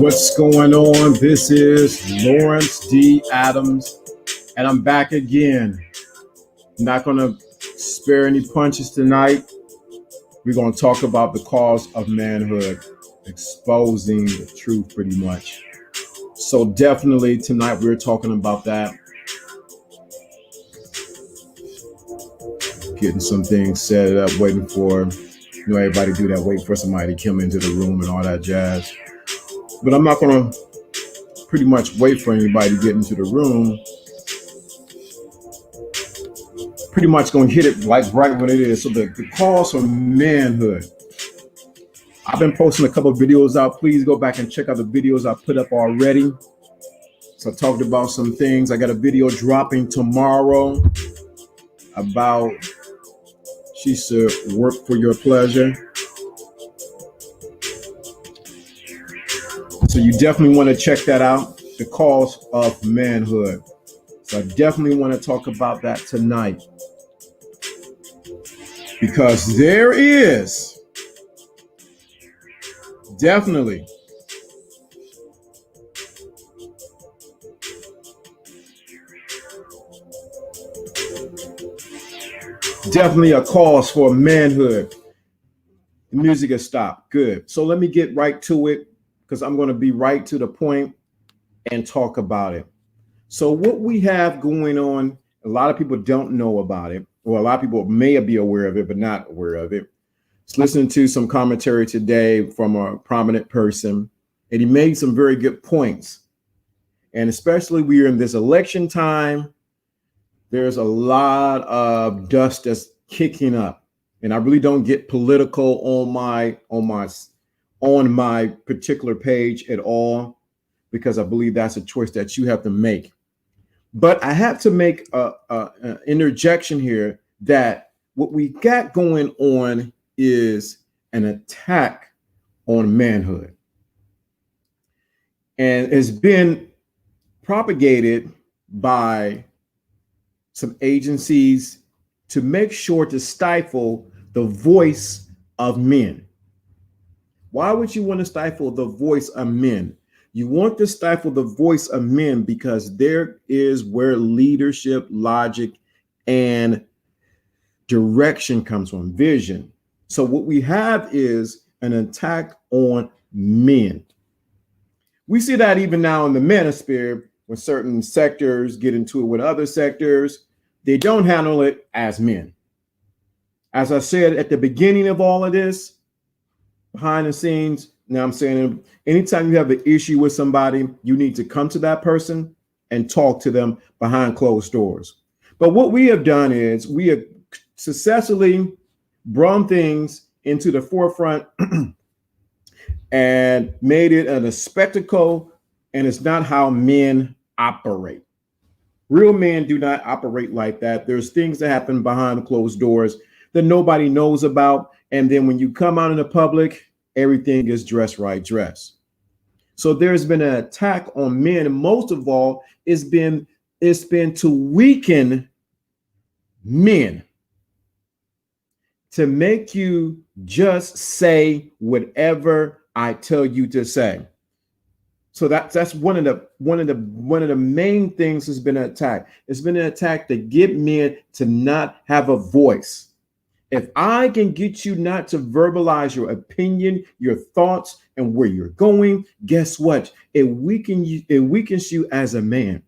What's going on? This is Lawrence D. Adams, and I'm back again. Not going to spare any punches tonight. We're going to talk about the cause of manhood, exposing the truth pretty much. So definitely tonight we're talking about that. Getting some things set up, waiting for, everybody do that, waiting for somebody to come into the room and all that jazz. But I'm not going to pretty much wait for anybody to get into the room. Pretty much going to hit it like right when it is. So the cause for manhood. I've been posting a couple of videos out. Please go back and check out the videos I put up already. So I talked about some things. I got a video dropping tomorrow about she said work for your pleasure. So you definitely want to check that out, the cause of manhood. So I definitely want to talk about that tonight. Because there is definitely a cause for manhood. The music has stopped. Good. So let me get right to it, because I'm going to be right to the point and talk about it. So what we have going on, a lot of people don't know about it, or a lot of people may be aware of it, but not aware of it. Just listening to some commentary today from a prominent person, and he made some very good points. And especially we are in this election time, there's a lot of dust that's kicking up. And I really don't get political on my particular page at all, because I believe that's a choice that you have to make. But I have to make an interjection here that what we got going on is an attack on manhood. And it's been propagated by some agencies to make sure to stifle the voice of men. Why would you want to stifle the voice of men? You want to stifle the voice of men because there is where leadership, logic, and direction comes from, vision. So what we have is an attack on men. We see that even now in the manosphere, when certain sectors get into it with other sectors, they don't handle it as men. As I said at the beginning of all of this, behind the scenes, now I'm saying anytime you have an issue with somebody, you need to come to that person and talk to them behind closed doors. But what we have done is we have successfully brought things into the forefront and made it a spectacle, and it's not how men operate. Real men do not operate like that. There's things that happen behind closed doors that nobody knows about. And then when you come out in the public, everything is dressed right, dressed. So there's been an attack on men. And most of all, it's been to weaken men, to make you just say whatever I tell you to say. So that's one of the main things has been an attack. It's been an attack to get men to not have a voice. If I can get you not to verbalize your opinion, your thoughts, and where you're going, guess what? It weakens you as a man,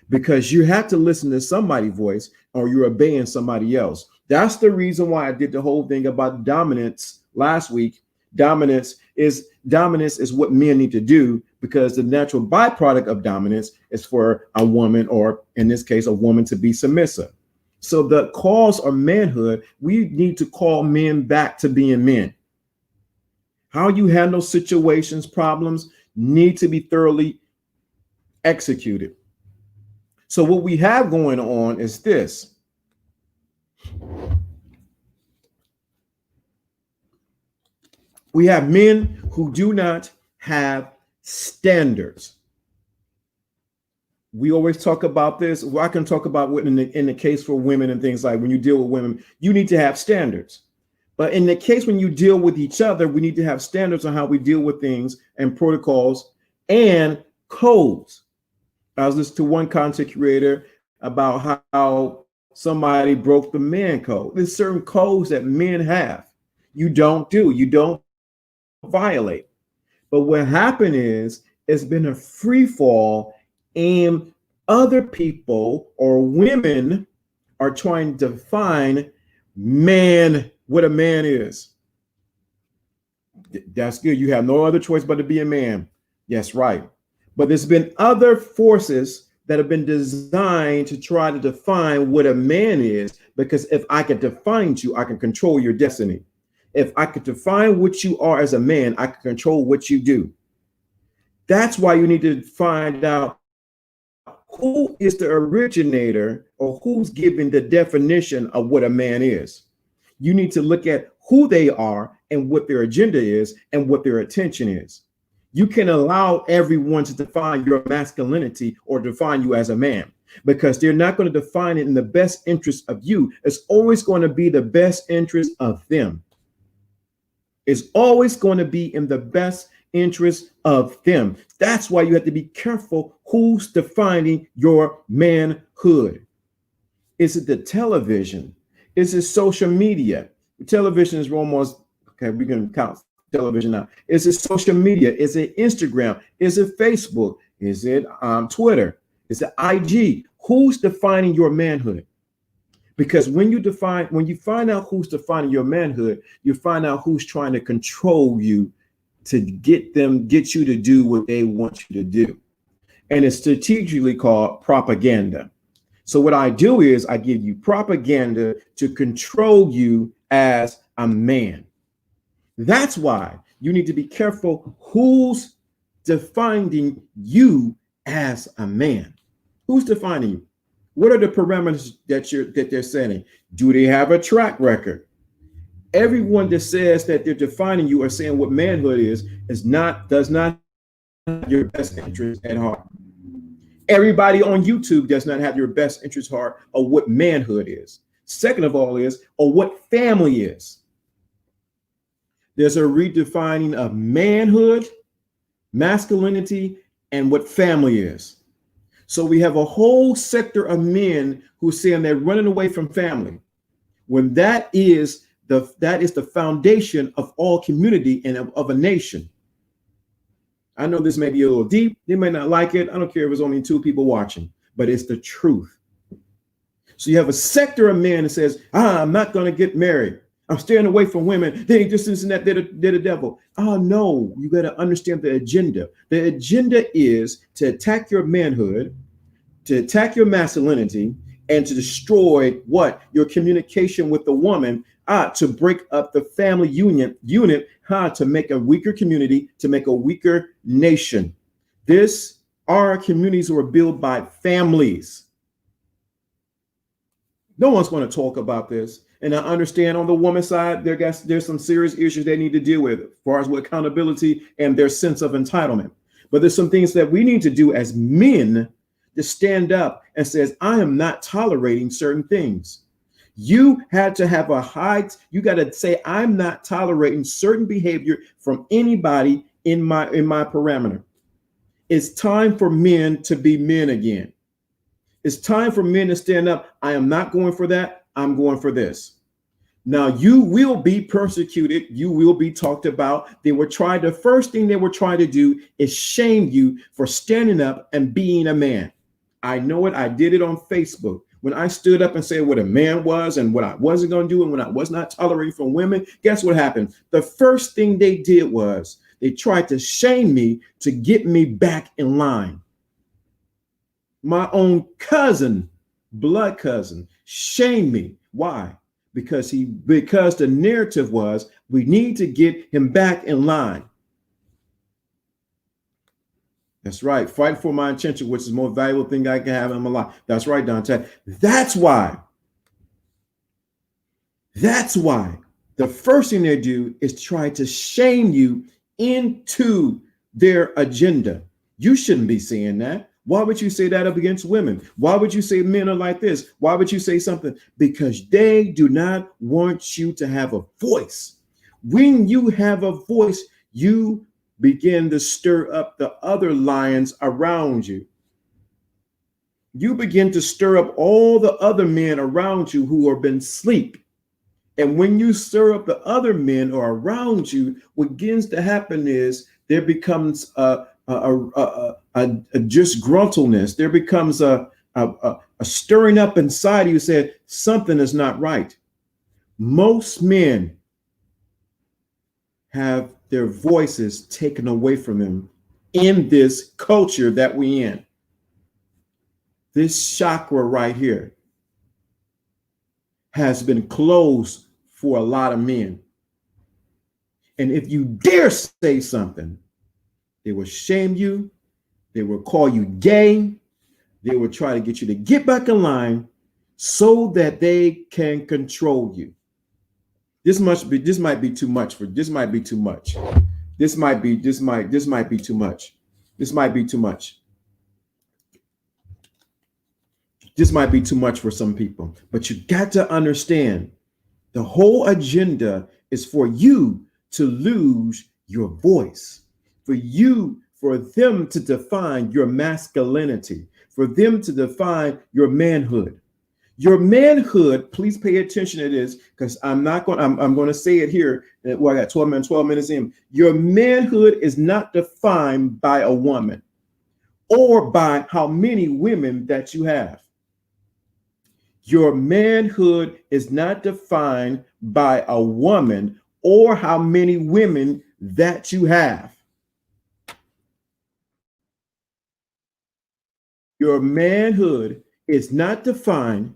because you have to listen to somebody's voice or you're obeying somebody else. That's the reason why I did the whole thing about dominance last week. Dominance is what men need to do, because the natural byproduct of dominance is for a woman, or in this case, a woman, to be submissive. So the cause of manhood, we need to call men back to being men. How you handle situations, problems need to be thoroughly executed. So what we have going on is this. We have men who do not have standards. We always talk about this. Well, I can talk about what in the case for women and things like when you deal with women, you need to have standards. But in the case when you deal with each other, we need to have standards on how we deal with things and protocols and codes. I was listening to one content creator about how somebody broke the man code. There's certain codes that men have. You don't do, you don't violate. But what happened is it's been a free fall, and other people or women are trying to define man, what a man is. That's good. You have no other choice but to be a man. Yes, right. But there's been other forces that have been designed to try to define what a man is, because if I can define you, I can control your destiny. If I could define what you are as a man, I can control what you do. That's why you need to find out who is the originator or who's giving the definition of what a man is. You need to look at who they are and what their agenda is and what their attention is. You can allow everyone to define your masculinity or define you as a man, because they're not going to define it in the best interest of you. It's always going to be the best interest of them. It's always going to be in the best interest of them. That's why you have to be careful who's defining your manhood. Is it the television? Is it social media? Television is almost, okay, we can count television now. Is it social media? Is it Instagram? Is it Facebook? Is it Twitter? Is it IG? Who's defining your manhood? Because when you find out who's defining your manhood, you find out who's trying to control you to get you to do what they want you to do. And it's strategically called propaganda. So what I do is I give you propaganda to control you as a man. That's why you need to be careful who's defining you as a man. Who's defining you? What are the parameters that they're setting? Do they have a track record? Everyone that says that they're defining you or saying what manhood is does not have your best interest at heart. Everybody on YouTube does not have your best interest at heart of what manhood is. Second of all or what family is. There's a redefining of manhood, masculinity, and what family is. So we have a whole sector of men who are saying they're running away from family, when that is the foundation of all community and of a nation. I know this may be a little deep. They may not like it. I don't care if it's only 2 people watching, but it's the truth. So you have a sector of men that says, I'm not going to get married. I'm staying away from women. They just this and that. They're the devil. Oh, no, you got to understand the agenda. The agenda is to attack your manhood, to attack your masculinity, and to destroy what? Your communication with the woman, to break up the family unit, to make a weaker community, to make a weaker nation. Our communities were built by families. No one's going to talk about this. And I understand on the woman's side, there's some serious issues they need to deal with as far as with accountability and their sense of entitlement. But there's some things that we need to do as men to stand up and says, I am not tolerating certain things. You had to have you got to say, I'm not tolerating certain behavior from anybody in my parameter. It's time for men to be men again. It's time for men to stand up. I am not going for that. I'm going for this. Now you will be persecuted. You will be talked about. The first thing they were trying to do is shame you for standing up and being a man. I know it. I did it on Facebook. When I stood up and said what a man was and what I wasn't going to do and when I was not tolerating from women, guess what happened? The first thing they did was they tried to shame me to get me back in line. My own cousin, blood cousin, shamed me. Why? Because the narrative was we need to get him back in line. That's right. Fight for my intention, which is the most valuable thing I can have in my life. That's right, Dante. That's why. That's why the first thing they do is try to shame you into their agenda. You shouldn't be saying that. Why would you say that up against women? Why would you say men are like this? Why would you say something? Because they do not want you to have a voice. When you have a voice, you begin to stir up the other lions around you. You begin to stir up all the other men around you who have been asleep. And when you stir up the other men or around you, what begins to happen is there becomes a disgruntledness. There becomes a stirring up inside you. Said something is not right. Most men have their voices taken away from them in this culture that we in. This chakra right here has been closed for a lot of men. And if you dare say something, they will shame you. They will call you gay. They will try to get you to get back in line so that they can control you. This might be too much for this might be too much. This might be too much. This might be too much. This might be too much for some people, but you got to understand the whole agenda is for you to lose your voice, for them to define your masculinity, for them to define your manhood. Your manhood, please pay attention to this because I'm going to say it here. Well, I got 12 minutes in. Your manhood is not defined by a woman or by how many women that you have. Your manhood is not defined by a woman or how many women that you have. Your manhood is not defined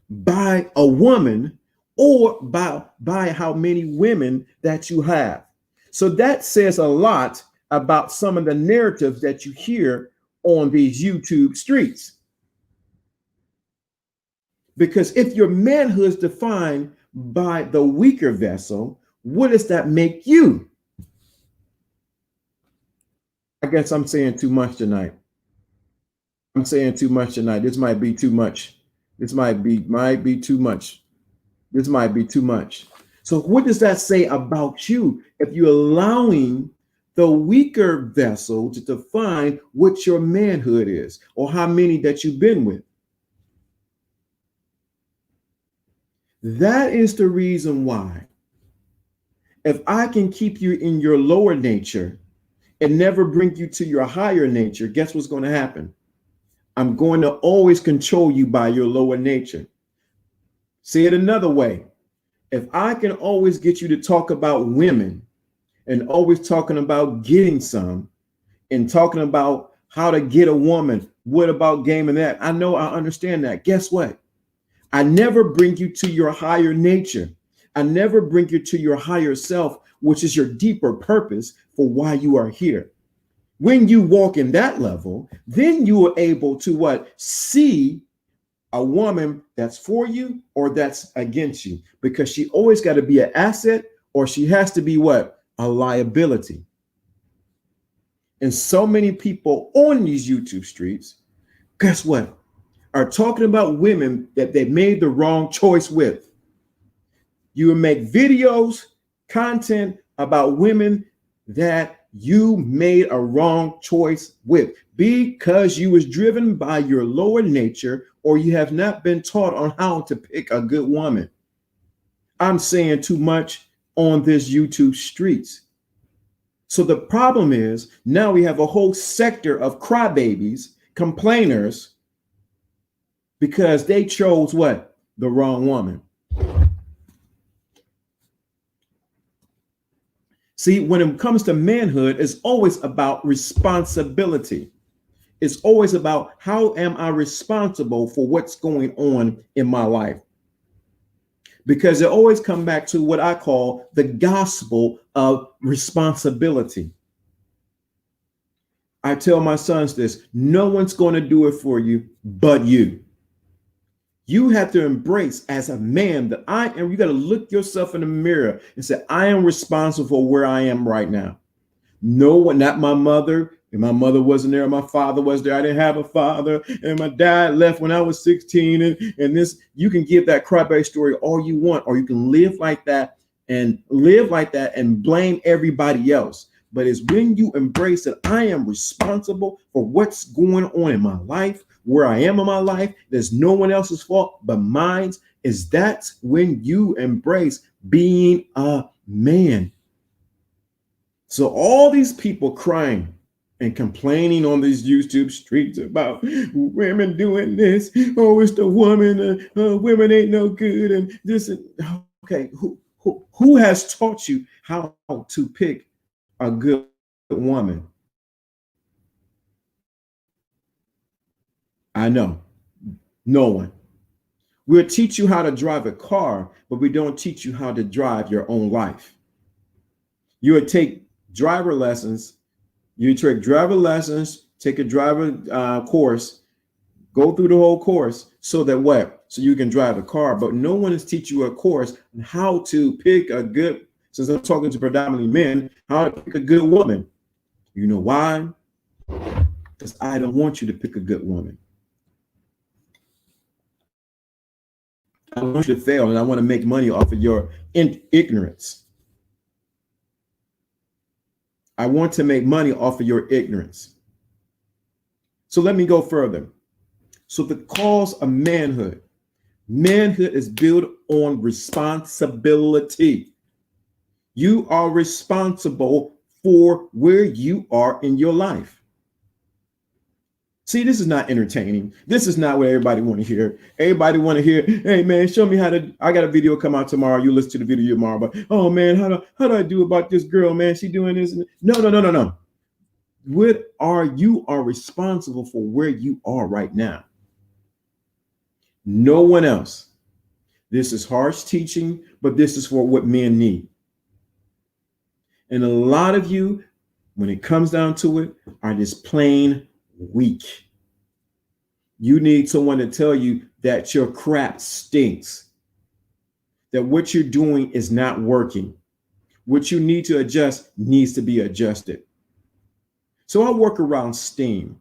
by a woman or by how many women that you have. So that says a lot about some of the narratives that you hear on these YouTube streets. Because if your manhood is defined by the weaker vessel, what does that make you? I guess I'm saying too much tonight. This might be too much. This might be too much. This might be too much. So what does that say about you if you're allowing the weaker vessel to define what your manhood is or how many that you've been with? That is the reason why if I can keep you in your lower nature and never bring you to your higher nature, guess what's going to happen? I'm going to always control you by your lower nature. Say it another way. If I can always get you to talk about women and always talking about getting some and talking about how to get a woman, what about game and that? I know, I understand that. Guess what? I never bring you to your higher nature. I never bring you to your higher self, which is your deeper purpose for why you are here. When you walk in that level, then you are able to what? See a woman that's for you or that's against you, because she always got to be an asset or she has to be what? A liability. And so many people on these YouTube streets, guess what? Are talking about women that they made the wrong choice with. You will make videos, content about women that you made a wrong choice with because you was driven by your lower nature or you have not been taught on how to pick a good woman. I'm saying too much on this YouTube streets. So the problem is now we have a whole sector of crybabies, complainers, because they chose what? The wrong woman. See, when it comes to manhood, it's always about responsibility. It's always about how am I responsible for what's going on in my life? Because it always comes back to what I call the gospel of responsibility. I tell my sons this: no one's going to do it for you but you. You have to embrace as a man that I am. You got to look yourself in the mirror and say, I am responsible for where I am right now. No one, not my mother. And my mother wasn't there. My father was there. I didn't have a father. And my dad left when I was 16. And this, you can give that crybaby story all you want, or you can live like that and blame everybody else. But it's when you embrace that I am responsible for what's going on in my life, where I am in my life. There's no one else's fault but mine. That's when you embrace being a man. So all these people crying and complaining on these YouTube streets about women doing this, oh, it's the woman, women ain't no good, and this. Okay, who has taught you how to pick a good woman? I know, no one. We'll teach you how to drive a car, but we don't teach you how to drive your own life. You would take driver lessons. You take driver lessons, take a driver course, go through the whole course so that what? So you can drive a car, but no one is teaching you a course on how to pick a good, since I'm talking to predominantly men, how to pick a good woman. You know why? Because I don't want you to pick a good woman. I want you to fail, and I want to make money off of your ignorance. I want to make money off of your ignorance. So let me go further. So the cause of manhood. Manhood is built on responsibility. You are responsible for where you are in your life. See, this is not entertaining. This is not what everybody want to hear. Everybody want to hear, hey man, show me how to, I got a video come out tomorrow. You listen to the video tomorrow, but oh man, how do I do about this girl, man? She doing this. No. What are you are responsible for where you are right now. No one else. This is harsh teaching, but this is for what men need. And a lot of you, when it comes down to it, are just plain weak. You need someone to tell you that your crap stinks, that what you're doing is not working. What you need to adjust needs to be adjusted. So I work around steam.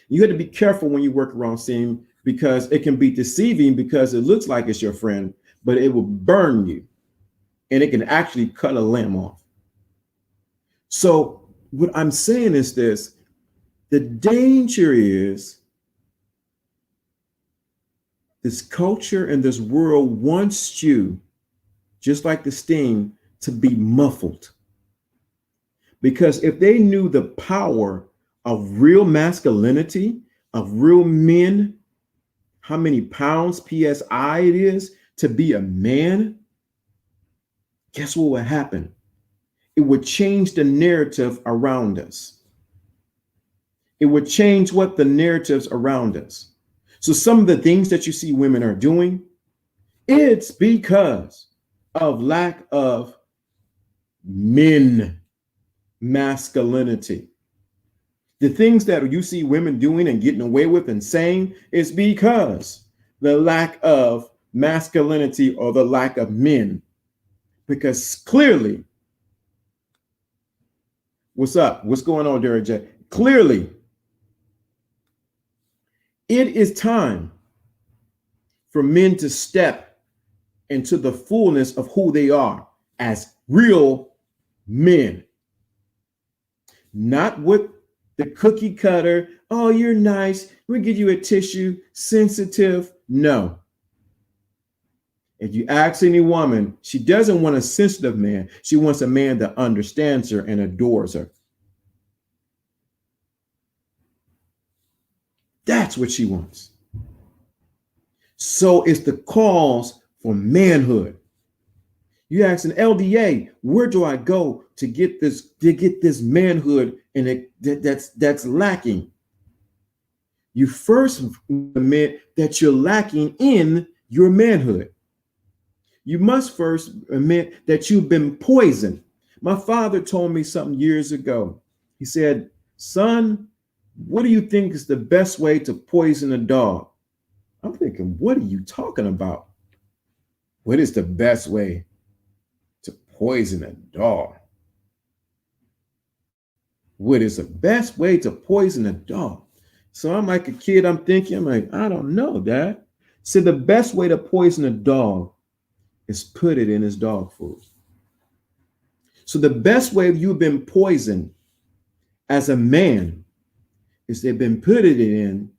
You have to be careful when you work around steam, because it can be deceiving, because it looks like it's your friend, but it will burn you, and it can actually cut a limb off. So what I'm saying is this: the danger is this culture and this world wants you, just like the steam, to be muffled. Because if they knew the power of real masculinity, of real men, how many pounds PSI it is to be a man, guess what would happen? It would change the narrative around us. It would change what the narratives around us. So some of the things that you see women are doing, it's because of lack of men masculinity. The things that you see women doing and getting away with and saying is because the lack of masculinity or the lack of men. Because clearly, what's up? What's going on, Derek J? Clearly, it is time for men to step into the fullness of who they are as real men. Not with the cookie cutter, oh, you're nice, we'll give you a tissue, sensitive. No. If you ask any woman, she doesn't want a sensitive man. She wants a man that understands her and adores her. That's what she wants. So it's the cause for manhood. You ask an LDA, where do I go to get this manhood, and that's lacking? You first admit that you're lacking in your manhood. You must first admit that you've been poisoned. My father told me something years ago. He said, son, what do you think is the best way to poison a dog? I'm thinking, what are you talking about? What is the best way to poison a dog? What is the best way to poison a dog? So I'm like a kid, I'm thinking, I'm like, I don't know, Dad. So the best way to poison a dog is put it in his dog food. So the best way you've been poisoned as a man is they've been putting it in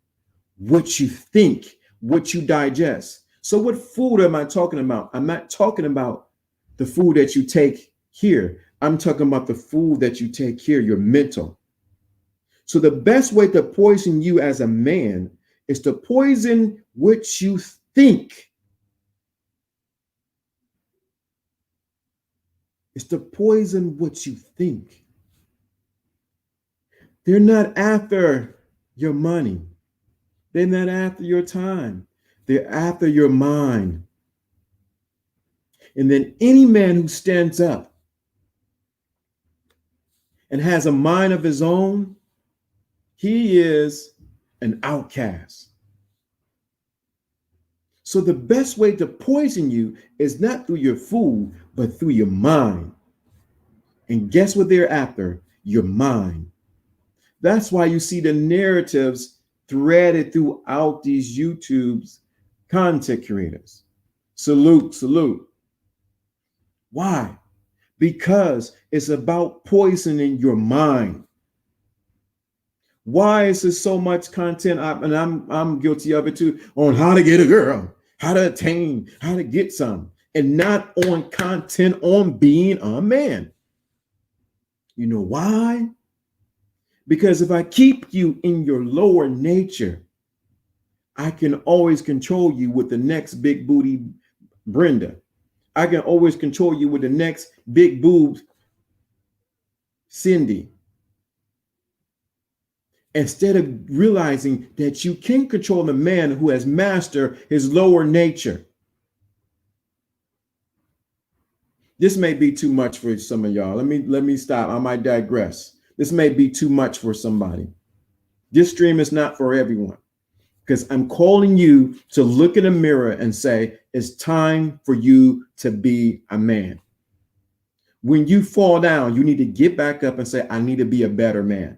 what you think, what you digest. So what food am I talking about? I'm not talking about the food that you take here. I'm talking about the food that you take here, your mental. So the best way to poison you as a man is to poison what you think. It's to poison what you think. They're not after your money. They're not after your time. They're after your mind. And then any man who stands up and has a mind of his own, he is an outcast. So the best way to poison you is not through your food, but through your mind. And guess what they're after? Your mind. That's why you see the narratives threaded throughout these YouTube's content creators. Salute, salute. Why? Because it's about poisoning your mind. Why is there so much content? And I'm guilty of it too, on how to get a girl, how to attain, how to get some, and not on content on being a man. You know why? Because if I keep you in your lower nature, I can always control you with the next big booty Brenda. I can always control you with the next big boobs Cindy. Instead of realizing that you can control the man who has mastered his lower nature. This may be too much for some of y'all. Let me stop. I might digress. This may be too much for somebody. This stream is not for everyone, because I'm calling you to look in the mirror and say, it's time for you to be a man. When you fall down, you need to get back up and say, I need to be a better man.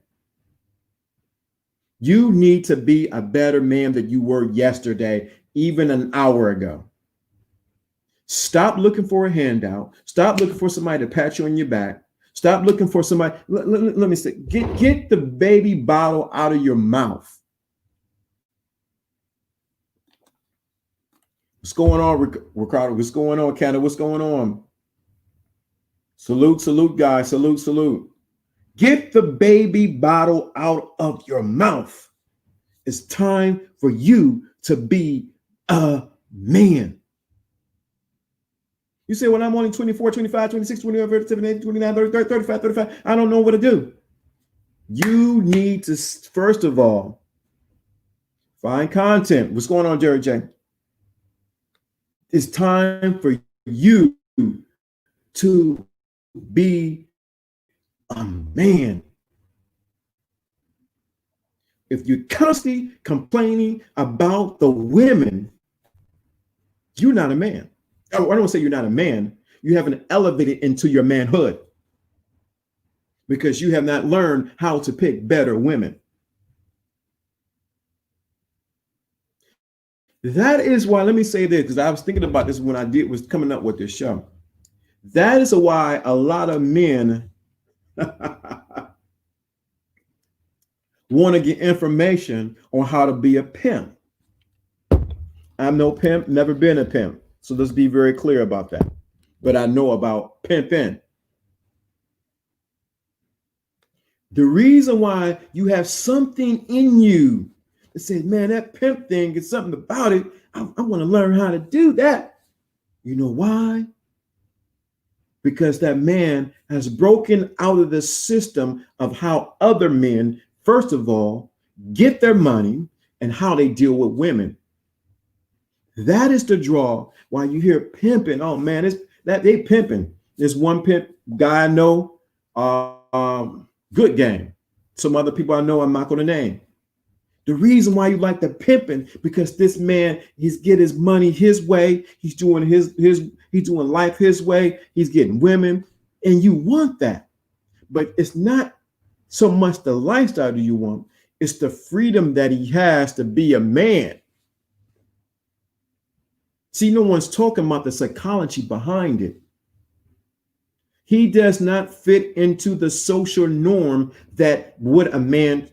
You need to be a better man than you were yesterday, even an hour ago. Stop looking for a handout. Stop looking for somebody to pat you on your back. Stop looking for somebody. Let me say, get the baby bottle out of your mouth. What's going on, Ricardo? What's going on, Canada? What's going on? Salute, salute, guys. Salute, salute. Get the baby bottle out of your mouth. It's time for you to be a man. You say, well, I'm only 24, 25, 26, 27, 28, 29, 30, 35, 35. I don't know what to do. You need to, first of all, find content. What's going on, Jerry J? It's time for you to be a man. If you're constantly complaining about the women, you're not a man. I don't want to say you're not a man. You haven't elevated into your manhood because you have not learned how to pick better women. That is why, let me say this, because I was thinking about this when I was coming up with this show. That is why a lot of men want to get information on how to be a pimp. I'm no pimp, never been a pimp. So let's be very clear about that. But I know about pimping. The reason why you have something in you that says, man, that pimp thing is something about it. I want to learn how to do that. You know why? Because that man has broken out of the system of how other men, first of all, get their money and how they deal with women. That is the draw. Why you hear pimping? Oh man, it's that they pimping. There's one pimp guy I know, good game. Some other people I know I'm not going to name. The reason why you like the pimping, because this man, he's getting his money his way. He's doing he's doing life his way. He's getting women, and you want that. But it's not so much the lifestyle do you want, it's the freedom that he has to be a man. See, no one's talking about the psychology behind it. He does not fit into the social norm that what a man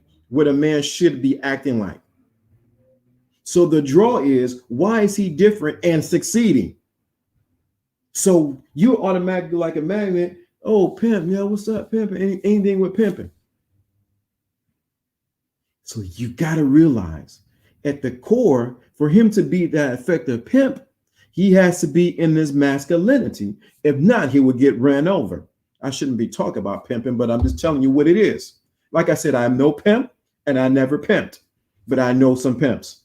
should be acting like. So the draw is, why is he different and succeeding? So you automatically like a magnet. Oh, pimp, yeah, what's up, pimping? Anything with pimping. So you got to realize at the core, for him to be that effective pimp, he has to be in this masculinity. If not, he would get ran over. I shouldn't be talking about pimping, but I'm just telling you what it is. Like I said, I'm no pimp and I never pimped, but I know some pimps.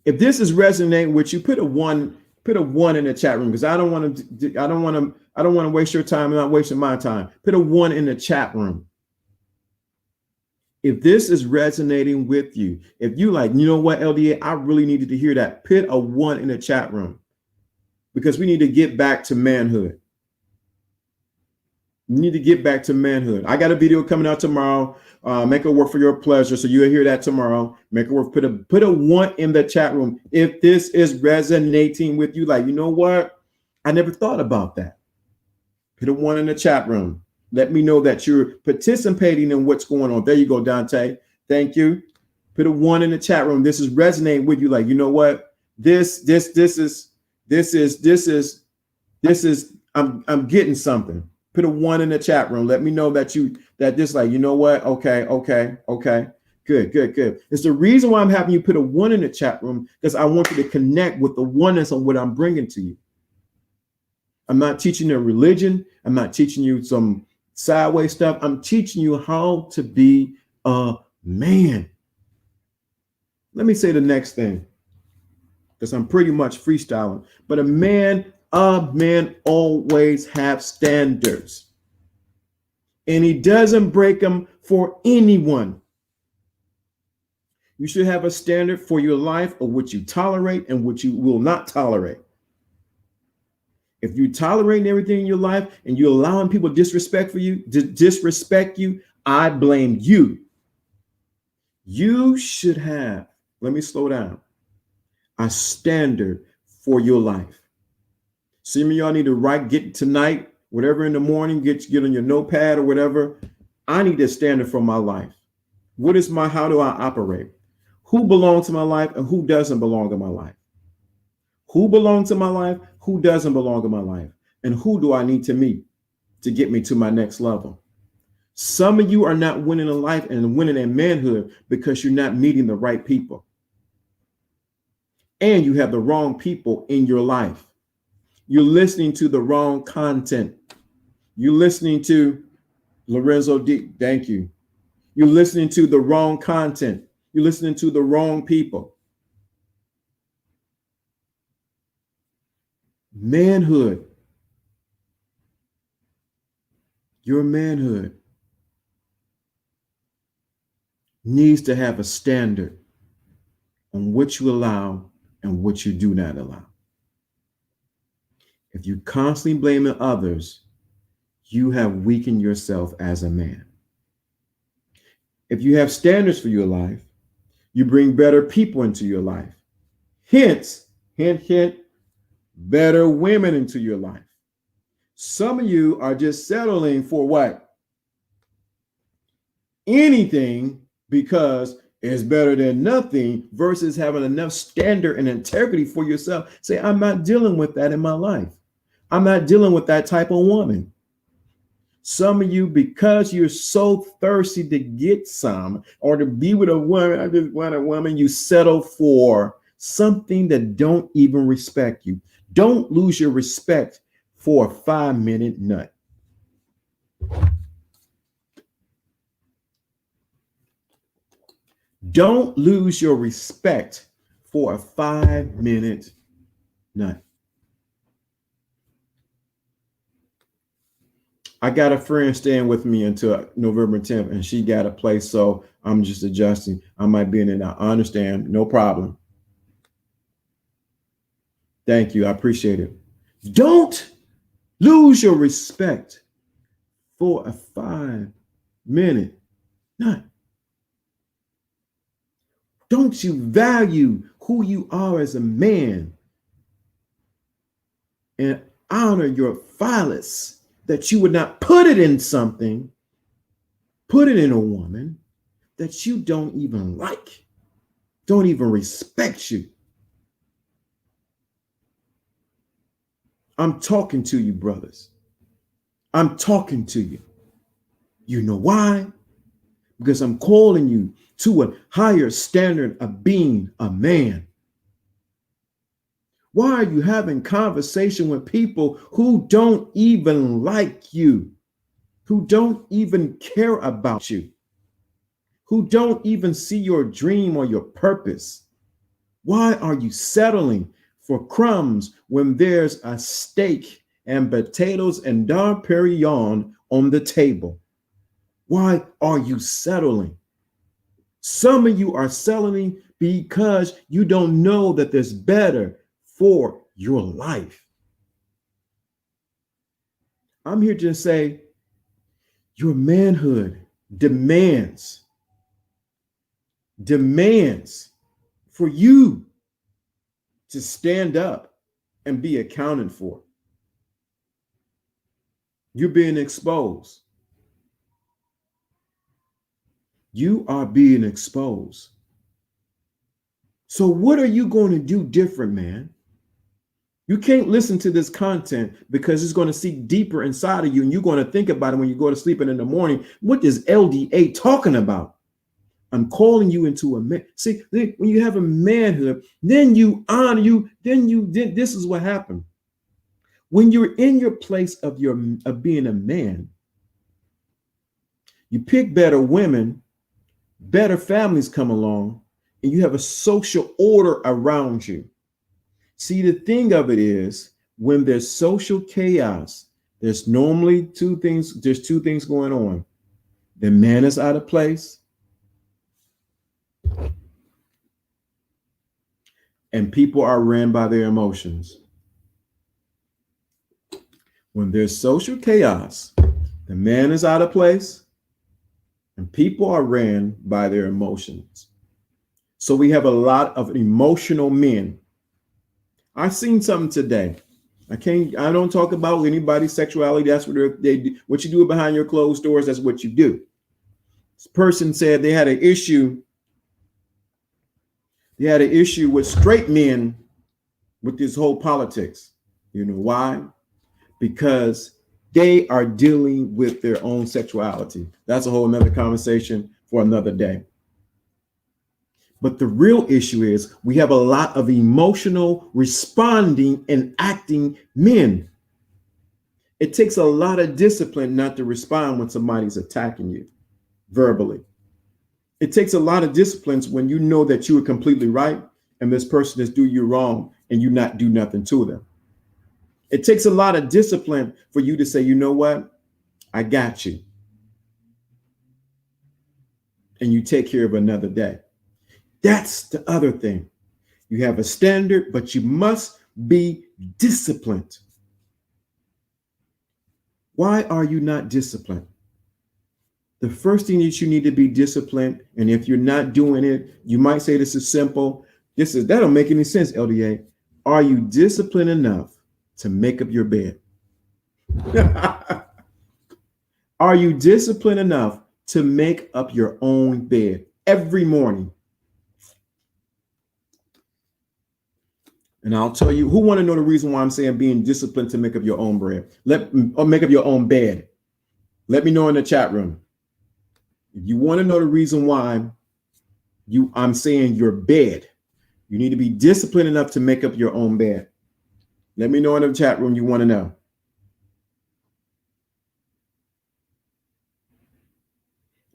If this is resonating with you, put a one in the chat room, because I don't want to waste your time and not wasting my time. Put a 1 in the chat room. If this is resonating with you, if you like, you know what, LDA, I really needed to hear that, put a 1 in the chat room, because we need to get back to manhood. You need to get back to manhood. I got a video coming out tomorrow. Make it work for your pleasure. So you'll hear that tomorrow. Make it work. Put a 1 in the chat room if this is resonating with you. Like, you know what? I never thought about that. Put a 1 in the chat room. Let me know that you're participating in what's going on. There you go, Dante. Thank you. Put a 1 in the chat room. This is resonating with you. Like, you know what? This is I'm getting something. Put a 1 in the chat room. Let me know that this, like, you know what? Okay. Good. It's the reason why I'm having you put a 1 in the chat room, because I want you to connect with the oneness on what I'm bringing to you. I'm not teaching you a religion. I'm not teaching you some sideways stuff. I'm teaching you how to be a man. Let me say the next thing, because I'm pretty much freestyling. But a man always have standards, and he doesn't break them for anyone. You should have a standard for your life of what you tolerate and what you will not tolerate. If you're tolerating everything in your life and you're allowing people to disrespect you, I blame you. You should have, let me slow down, a standard for your life. Some of y'all need to get tonight, whatever in the morning, get on your notepad or whatever. I need a standard for my life. How do I operate? Who belongs to my life and who doesn't belong in my life? Who belongs to my life? Who doesn't belong in my life? And who do I need to meet to get me to my next level? Some of you are not winning in life and winning in manhood because you're not meeting the right people. And you have the wrong people in your life. You're listening to the wrong content. You're listening to Lorenzo D. Thank you. You're listening to the wrong content. You're listening to the wrong people. Manhood. Your manhood needs to have a standard on what you allow and what you do not allow. If you constantly blaming others, you have weakened yourself as a man. If you have standards for your life, you bring better people into your life. Hence, hint, better women into your life. Some of you are just settling for what? Anything, because it's better than nothing, versus having enough standard and integrity for yourself. Say, I'm not dealing with that in my life. I'm not dealing with that type of woman. Some of you, because you're so thirsty to get some or to be with a woman, I just want a woman, you settle for something that don't even respect you. Don't lose your respect for a 5-minute nut. Don't lose your respect for a 5-minute nut. I got a friend staying with me until November 10th, and she got a place, so I'm just adjusting. I might be in and out. I understand. No problem. Thank you. I appreciate it. Don't lose your respect for a 5-minute nut. Don't you value who you are as a man and honor your phallus, that you would not put it in something, put it in a woman that you don't even like, don't even respect you. I'm talking to you, brothers. I'm talking to you. You know why? Because I'm calling you to a higher standard of being a man. Why are you having conversation with people who don't even like you, who don't even care about you, who don't even see your dream or your purpose? Why are you settling for crumbs when there's a steak and potatoes and Dom Perignon on the table? Why are you settling? Some of you are settling because you don't know that there's better for your life. I'm here to say your manhood demands for you to stand up and be accounted for. You're being exposed. You are being exposed. So what are you going to do different, man? You can't listen to this content because it's going to seep deeper inside of you, and you're going to think about it when you go to sleep and in the morning. What is LDA talking about? I'm calling you into a man. See, when you have a manhood, then you honor you. Then this is what happened. When you're in your place of being a man, you pick better women, better families come along, and you have a social order around you. See, the thing of it is, when there's social chaos, there's normally two things. There's two things going on. The man is out of place, and people are ran by their emotions. When there's social chaos, the man is out of place, and people are ran by their emotions. So we have a lot of emotional men. I seen something today. I don't talk about anybody's sexuality. That's what they do. What you do behind your closed doors, that's what you do. This person said they had an issue. They had an issue with straight men with this whole politics. You know why? Because they are dealing with their own sexuality. That's a whole nother conversation for another day. But the real issue is we have a lot of emotional responding and acting men. It takes a lot of discipline not to respond when somebody's attacking you verbally. It takes a lot of disciplines when you know that you are completely right and this person is do you wrong and you not do nothing to them. It takes a lot of discipline for you to say, you know what? I got you. And you take care of another day. That's the other thing. You have a standard, but you must be disciplined. Why are you not disciplined? The first thing that you need to be disciplined, and if you're not doing it, you might say this is simple. That don't make any sense, LDA. Are you disciplined enough to make up your bed? Are you disciplined enough to make up your own bed every morning? And I'll tell you, who want to know the reason why I'm saying being disciplined to make up your own bread? Or make up your own bed. Let me know in the chat room. If you want to know the reason why I'm saying your bed, you need to be disciplined enough to make up your own bed. Let me know in the chat room you want to know.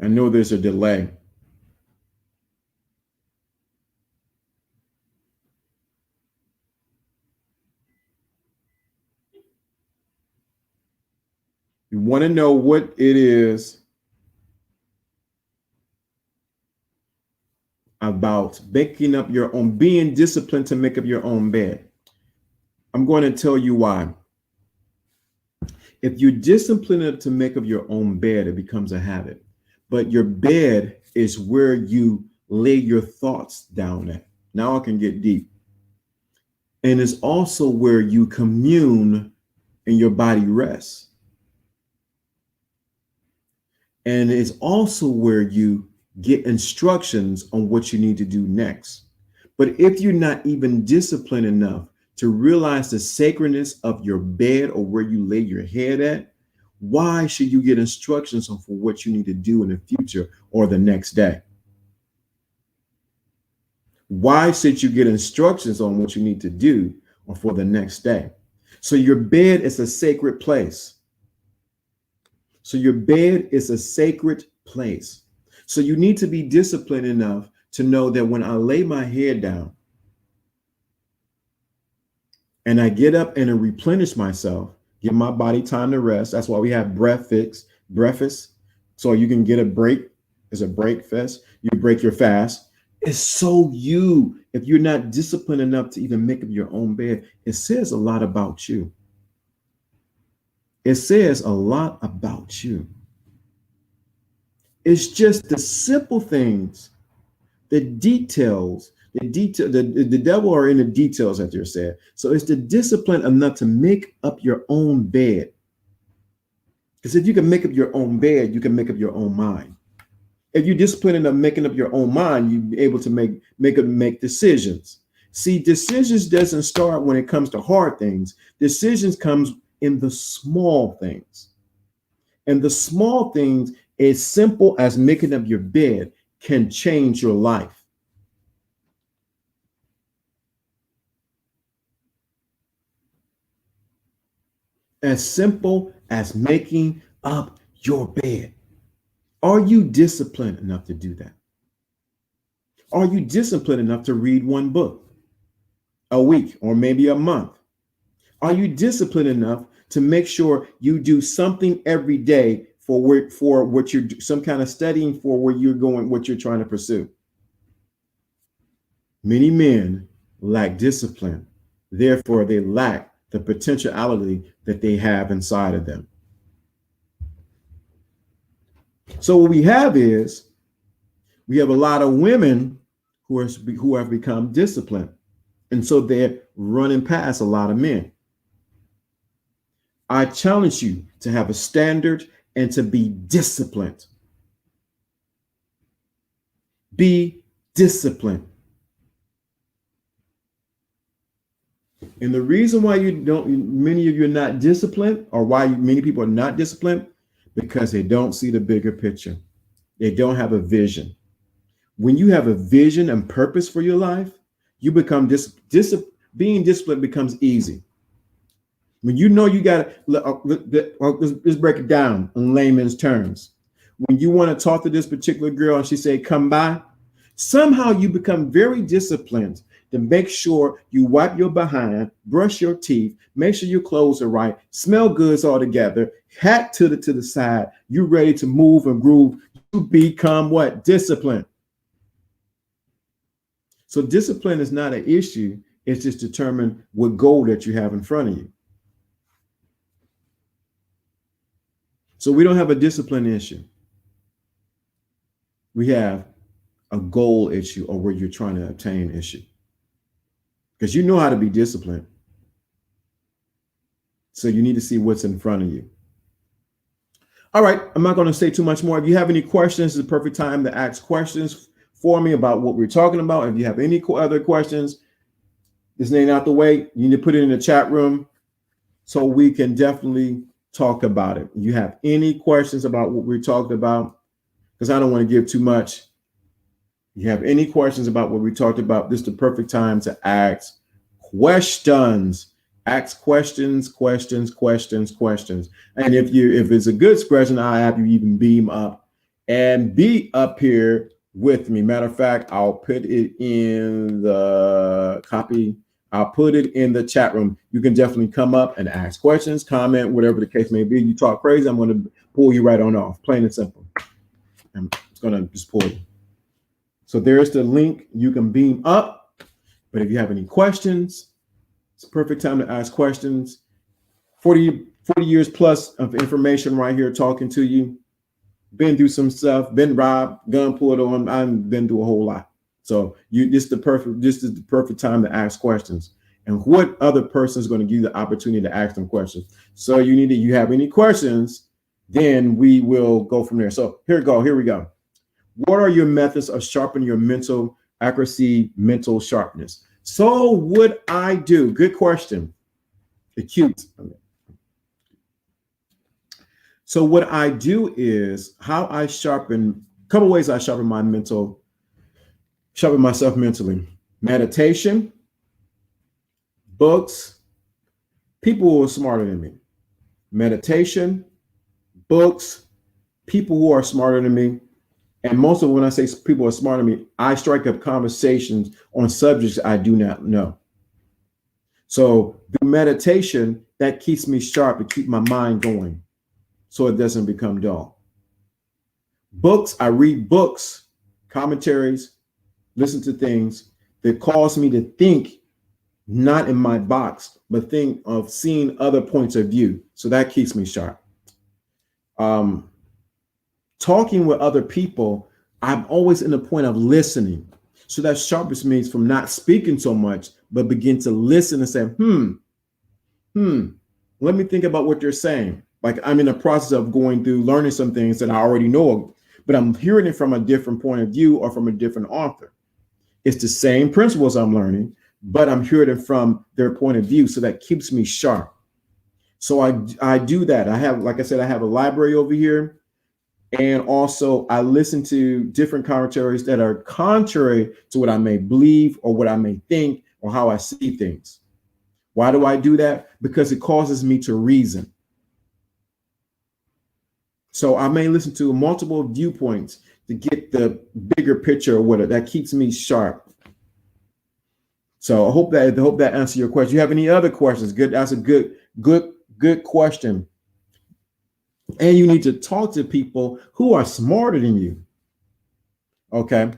I know there's a delay. You want to know what it is about making up your own, being disciplined to make up your own bed. I'm going to tell you why. If you're disciplined to make up your own bed, it becomes a habit. But your bed is where you lay your thoughts down at. Now I can get deep. And it's also where you commune and your body rests. And it's also where you get instructions on what you need to do next. But if you're not even disciplined enough to realize the sacredness of your bed or where you lay your head at, why should you get instructions on for what you need to do in the future or the next day? Why should you get instructions on what you need to do or for the next day? So your bed is a sacred place. So your bed is a sacred place. So you need to be disciplined enough to know that when I lay my head down and I get up and I replenish myself, give my body time to rest. That's why we have breakfast. So you can get a break. It's a break fast. You break your fast. It's so if you're not disciplined enough to even make up your own bed, it says a lot about you. It says a lot about you. It's just the simple things, the details, the devil are in the details, as you said. So it's the discipline enough to make up your own bed. Because if you can make up your own bed, you can make up your own mind. If you're disciplined enough making up your own mind, you'll be able to make decisions. See, decisions doesn't start when it comes to hard things. Decisions comes in the small things. And the small things, as simple as making up your bed, can change your life. As simple as making up your bed. Are you disciplined enough to do that? Are you disciplined enough to read one book a week or maybe a month? Are you disciplined enough to make sure you do something every day for what you're some kind of studying for where you're going, what you're trying to pursue? Many men lack discipline. Therefore, they lack the potentiality that they have inside of them. So what we have is we have a lot of women who have become disciplined. And so they're running past a lot of men. I challenge you to have a standard and to be disciplined. Be disciplined. And the reason why many of you are not disciplined, or why many people are not disciplined, because they don't see the bigger picture. They don't have a vision. When you have a vision and purpose for your life, you become being disciplined becomes easy. When you know you got to, let's break it down in layman's terms. When you want to talk to this particular girl and she say, come by, somehow you become very disciplined to make sure you wipe your behind, brush your teeth, make sure your clothes are right, smell goods all together, hat to the side, you're ready to move and groove. You become what? Disciplined. So discipline is not an issue. It's just determine what goal that you have in front of you. So we don't have a discipline issue. We have a goal issue, or where you're trying to obtain issue. Because you know how to be disciplined. So you need to see what's in front of you. All right, I'm not going to say too much more. If you have any questions, it's the perfect time to ask questions for me about what we're talking about. If you have any other questions, this ain't out the way. You need to put it in the chat room so we can definitely talk about it. If you have any questions about what we're talking about, because I don't want to give too much. If you have any questions about what we talked about, this is the perfect time to ask questions. Ask questions. And if it's a good question, I'll have you even beam up and be up here with me. Matter of fact, I'll put it in the copy. I'll put it in the chat room. You can definitely come up and ask questions, comment, whatever the case may be. You talk crazy, I'm going to pull you right on off, plain and simple. I'm just going to just pull you. So there's the link. You can beam up. But if you have any questions, it's a perfect time to ask questions. 40 years plus of information right here talking to you. Been through some stuff, been robbed, gun pulled on. I've been through a whole lot. So this is the perfect time to ask questions. And what other person is going to give you the opportunity to ask them questions? So you have any questions, then we will go from there. So here we go. What are your methods of sharpening your mental accuracy, mental sharpness? So what I do, good question. Acute. So what I do is how I sharpen, a couple ways I sharpen myself mentally. Meditation, books, people who are smarter than me. Meditation, books, people who are smarter than me. And most of when I say people are smarter than me, I strike up conversations on subjects I do not know. So the meditation, that keeps me sharp and keep my mind going so it doesn't become dull. Books, I read books, commentaries, listen to things that cause me to think not in my box, but think of seeing other points of view. So that keeps me sharp. Talking with other people, I'm always in the point of listening. So that sharpens me from not speaking so much, but begin to listen and say, let me think about what you're saying. Like I'm in the process of going through learning some things that I already know, but I'm hearing it from a different point of view or from a different author. It's the same principles I'm learning, but I'm hearing it from their point of view. So that keeps me sharp. So I do that. I have, like I said, I have a library over here. And also I listen to different commentaries that are contrary to what I may believe or what I may think or how I see things. Why do I do that? Because it causes me to reason. So I may listen to multiple viewpoints to get the bigger picture of what that keeps me sharp. So I hope that answers your question. You have any other questions? Good. That's a good question. And you need to talk to people who are smarter than you. Okay.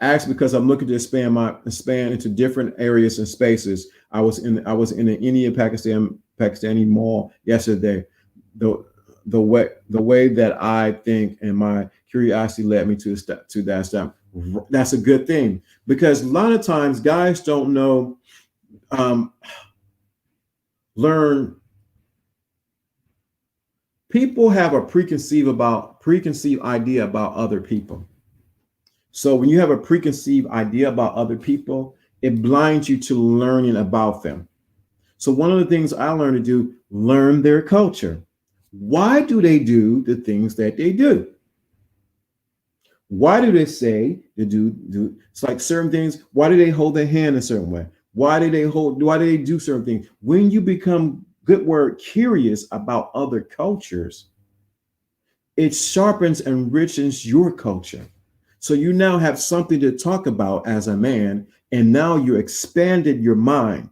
Ask because I'm looking to expand into different areas and spaces. I was in an India Pakistani mall yesterday. The way that I think and my curiosity led me to that step. That's a good thing because a lot of times guys don't know, learn. People have a preconceived idea about other people. So when you have a preconceived idea about other people, it blinds you to learning about them. So one of the things I learned to do, learn their culture. Why do they do the things that they do? Why do they say they do? It's like certain things. Why do they hold their hand a certain way? Why do they do certain things? When you become, good word, curious about other cultures, it sharpens and enriches your culture. So you now have something to talk about as a man, and now you expanded your mind.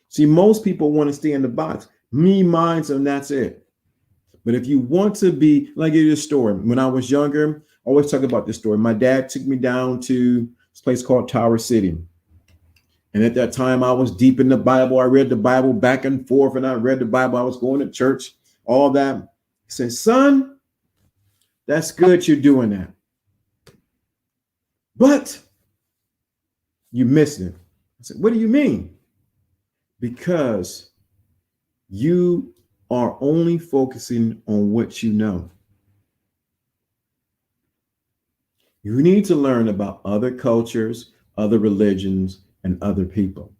See, most people want to stay in the box. Me, mine, and that's it. But if you want to be, like, I'll give you a story. When I was younger, I always talk about this story. My dad took me down to this place called Tower City. And at that time, I was deep in the Bible. I read the Bible back and forth, and I read the Bible. I was going to church, all that. He said, son, that's good you're doing that. But you missed it. I said, what do you mean? Because you are only focusing on what you know. You need to learn about other cultures, other religions, and other people.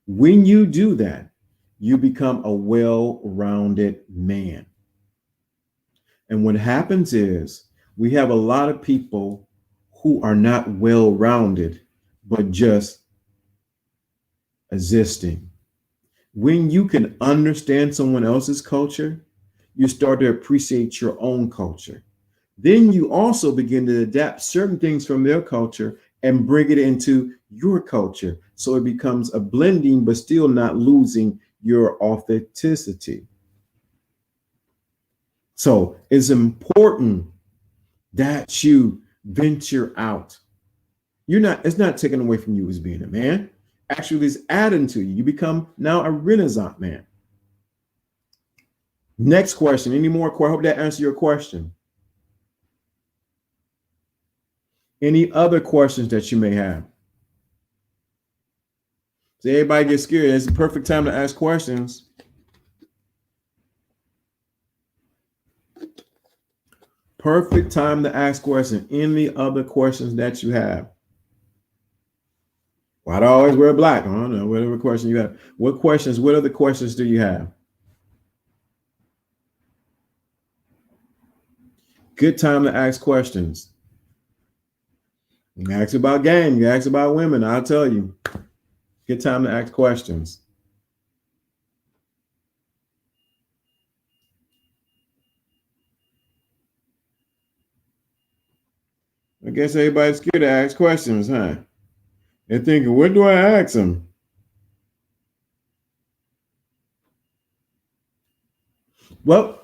When you do that, you become a well-rounded man. And what happens is we have a lot of people who are not well-rounded, but just existing. When you can understand someone else's culture, you start to appreciate your own culture. Then you also begin to adapt certain things from their culture and bring it into your culture. So it becomes a blending, but still not losing your authenticity. So it's important that you venture out. It's not taken away from you as being a man. Actually, it's adding to you. You become now a Renaissance man. Next question. Any more? I hope that answers your question. Any other questions that you may have? So everybody gets scared. It's the perfect time to ask questions. Perfect time to ask questions. Any other questions that you have? Why do I always wear black? I don't know. Whatever question you have. What other questions do you have? Good time to ask questions. You ask about game. You ask about women. I'll tell you. Good time to ask questions. I guess everybody's scared to ask questions, huh? They're thinking, what do I ask them? Well,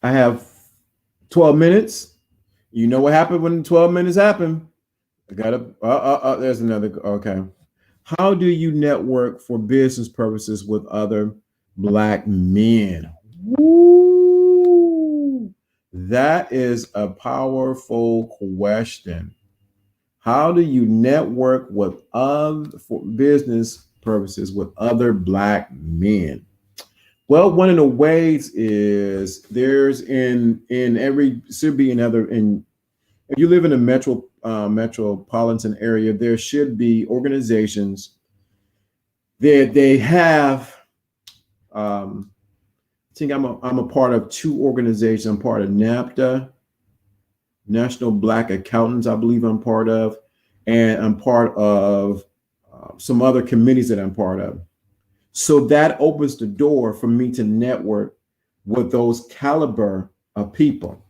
I have 12 minutes. You know what happened when 12 minutes happen. I gotta, there's another, okay. How do you network for business purposes with other Black men? Woo! That is a powerful question. How do you network with for business purposes with other Black men? Well, one of the ways is there's in every should be another in if you live in a metropolitan area, there should be organizations that they have. I think I'm a part of two organizations. I'm part of NABDA, National Black Accountants, I believe I'm part of, and I'm part of some other committees that I'm part of. So that opens the door for me to network with those caliber of people.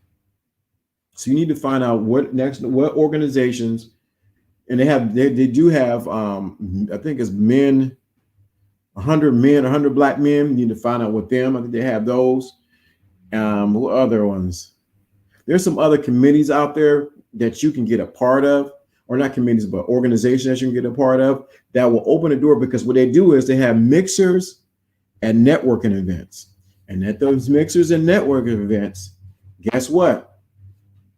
So you need to find out what organizations, and they do have I think it's 100 Black men. You need to find out with them. I think they have those. What other ones? There's some other committees out there that you can get a part of, or not committees, but organizations that you can get a part of that will open the door, because what they do is they have mixers and networking events. And at those mixers and networking events, guess what?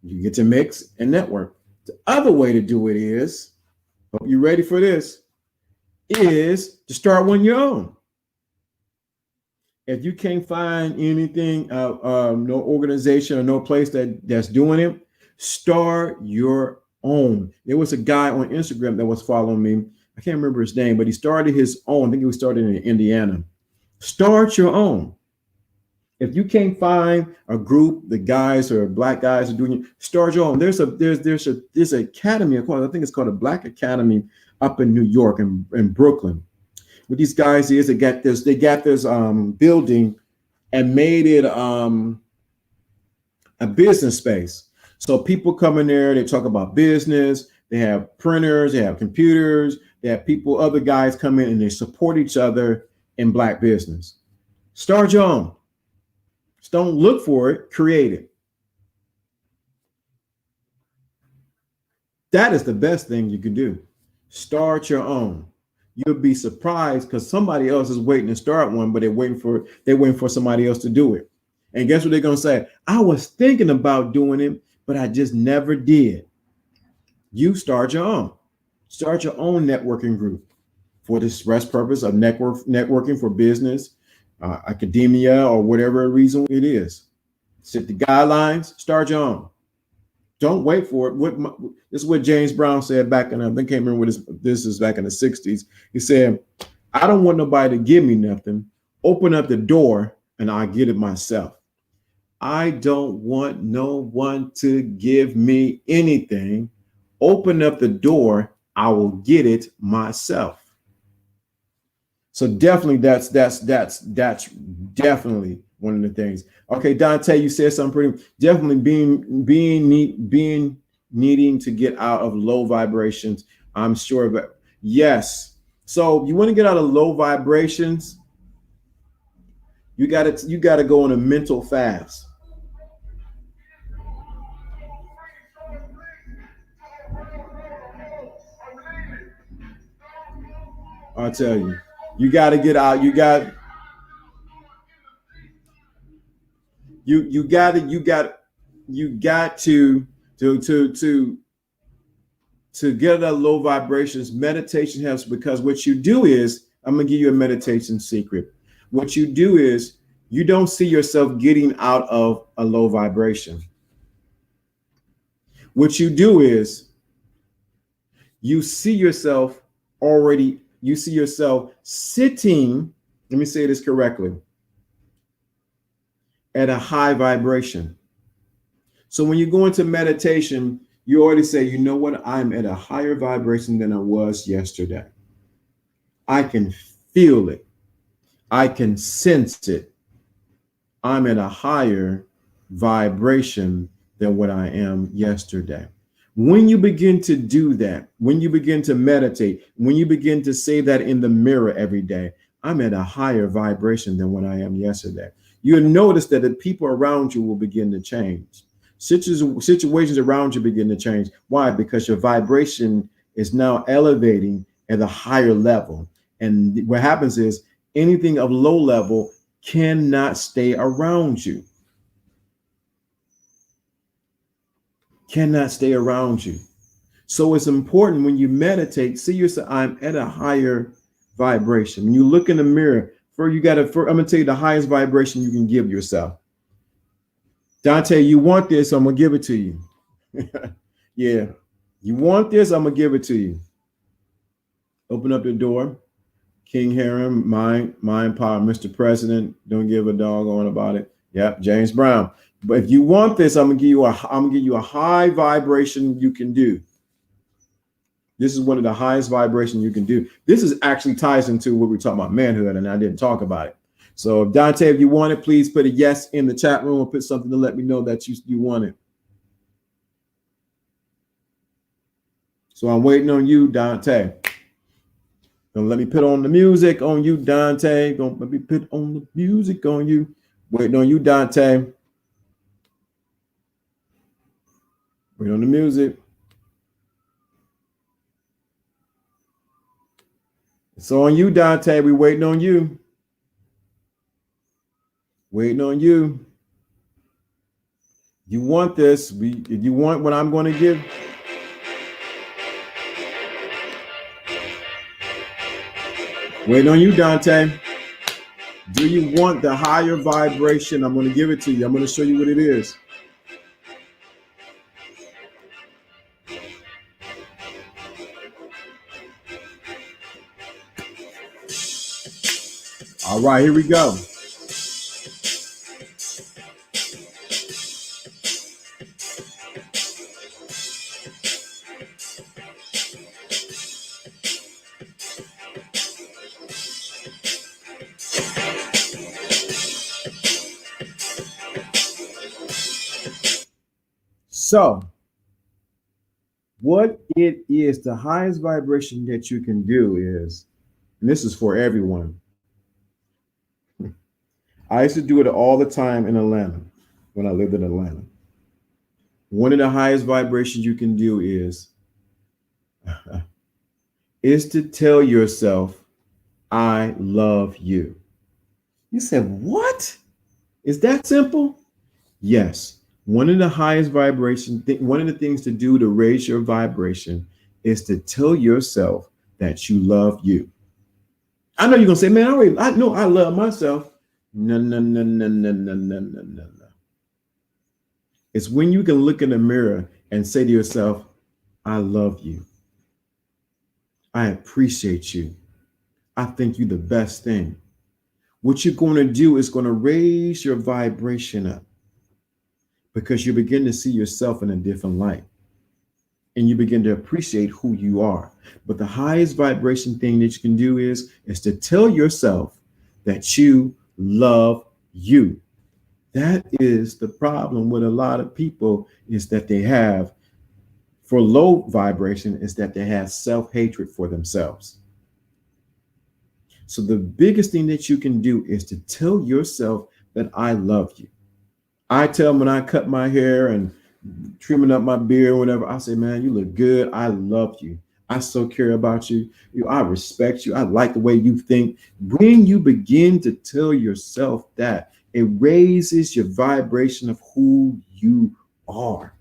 You get to mix and network. The other way to do it is, hope you're ready for this, is to start one your own. If you can't find anything, no organization or no place that's doing it, start your own. There was a guy on Instagram that was following me. I can't remember his name, but he started his own. I think he was started in Indiana. Start your own. If you can't find a group, the guys or Black guys are doing it, start your own. There's an academy, I think it's called a Black Academy up in New York and in Brooklyn. What these guys is they got this building and made it a business space. So people come in there, they talk about business, they have printers, they have computers, they have other guys come in and they support each other in Black business. Start your own. Just don't look for it, create it. That is the best thing you can do. Start your own. You'll be surprised because somebody else is waiting to start one, but they're waiting for somebody else to do it. And guess what they're gonna say? I was thinking about doing it, but I just never did. You start your own. Start your own networking group for the express purpose of networking for business, academia, or whatever reason it is. Set the guidelines. Start your own. Don't wait for it. This is what James Brown said back in, I can't remember what this is, back in the 60s. He said, I don't want nobody to give me nothing. Open up the door and I'll get it myself. I don't want no one to give me anything. Open up the door. I will get it myself. So definitely that's definitely one of the things. Okay, Dante, you said something pretty, definitely being needing to get out of low vibrations. I'm sure of it. Yes. So you want to get out of low vibrations, you gotta go on a mental fast. I'll tell you. You gotta get out. You got to get out of low vibrations. Meditation helps because what you do is, I'm gonna give you a meditation secret. What you do is you don't see yourself getting out of a low vibration. What you do is you see yourself you see yourself sitting, let me say this correctly, at a high vibration. So when you go into meditation, you already say, you know what, I'm at a higher vibration than I was yesterday. I can feel it. I can sense it. I'm at a higher vibration than what I am yesterday. When you begin to do that, when you begin to meditate, when you begin to say that in the mirror every day, I'm at a higher vibration than what I am yesterday, you'll notice that the people around you will begin to change. Situations around you begin to change. Why? Because your vibration is now elevating at a higher level. And what happens is anything of low level cannot stay around you. Cannot stay around you. So it's important when you meditate, see yourself, I'm at a higher vibration. When you look in the mirror, I'm gonna tell you the highest vibration you can give yourself. Dante, you want this, I'm gonna give it to you. Yeah. You want this, I'm gonna give it to you. Open up the door. King Harem, mind power, Mr. President, don't give a doggone about it. Yep, James Brown. But if you want this, I'm gonna give you a high vibration you can do. This is one of the highest vibrations you can do. This is actually ties into what we're talking about, manhood, and I didn't talk about it. So Dante, if you want it, please put a yes in the chat room or put something to let me know that you want it. So I'm waiting on you, Dante. Don't let me put on the music on you, Dante. Don't let me put on the music on you. Waiting on you, Dante. Wait on the music. It's on you, Dante. We waiting on you. Waiting on you. You want this? If you want what I'm going to give. Waiting on you, Dante. Do you want the higher vibration? I'm going to give it to you. I'm going to show you what it is. All right, here we go. So, what it is, the highest vibration that you can do is, and this is for everyone. I used to do it all the time in Atlanta when I lived in Atlanta. One of the highest vibrations you can do is to tell yourself, I love you. You said, what? Is that simple? Yes. One of the highest vibrations, one of the things to do to raise your vibration is to tell yourself that you love you. I know you're going to say, man, I know I love myself. No. It's when you can look in the mirror and say to yourself, I love you. I appreciate you. I think you're the best thing. What you're going to do is going to raise your vibration up because you begin to see yourself in a different light and you begin to appreciate who you are. But the highest vibration thing that you can do is to tell yourself that you love you. That is the problem with a lot of people, is that they have For low vibration is that they have self-hatred for themselves. So the biggest thing that you can do is to tell yourself that I love you. I tell them when I cut my hair and trimming up my beard or whatever, I say, man, you look good. I love you. I so care about you. I respect you. I like the way you think. When you begin to tell yourself that, it raises your vibration of who you are.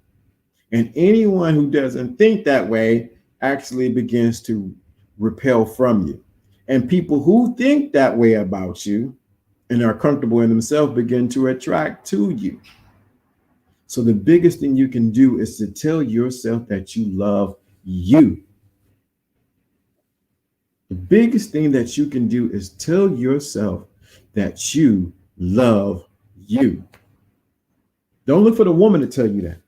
And anyone who doesn't think that way actually begins to repel from you. And people who think that way about you and are comfortable in themselves begin to attract to you. So the biggest thing you can do is to tell yourself that you love you. The biggest thing that you can do is tell yourself that you love you. Don't look for the woman to tell you that.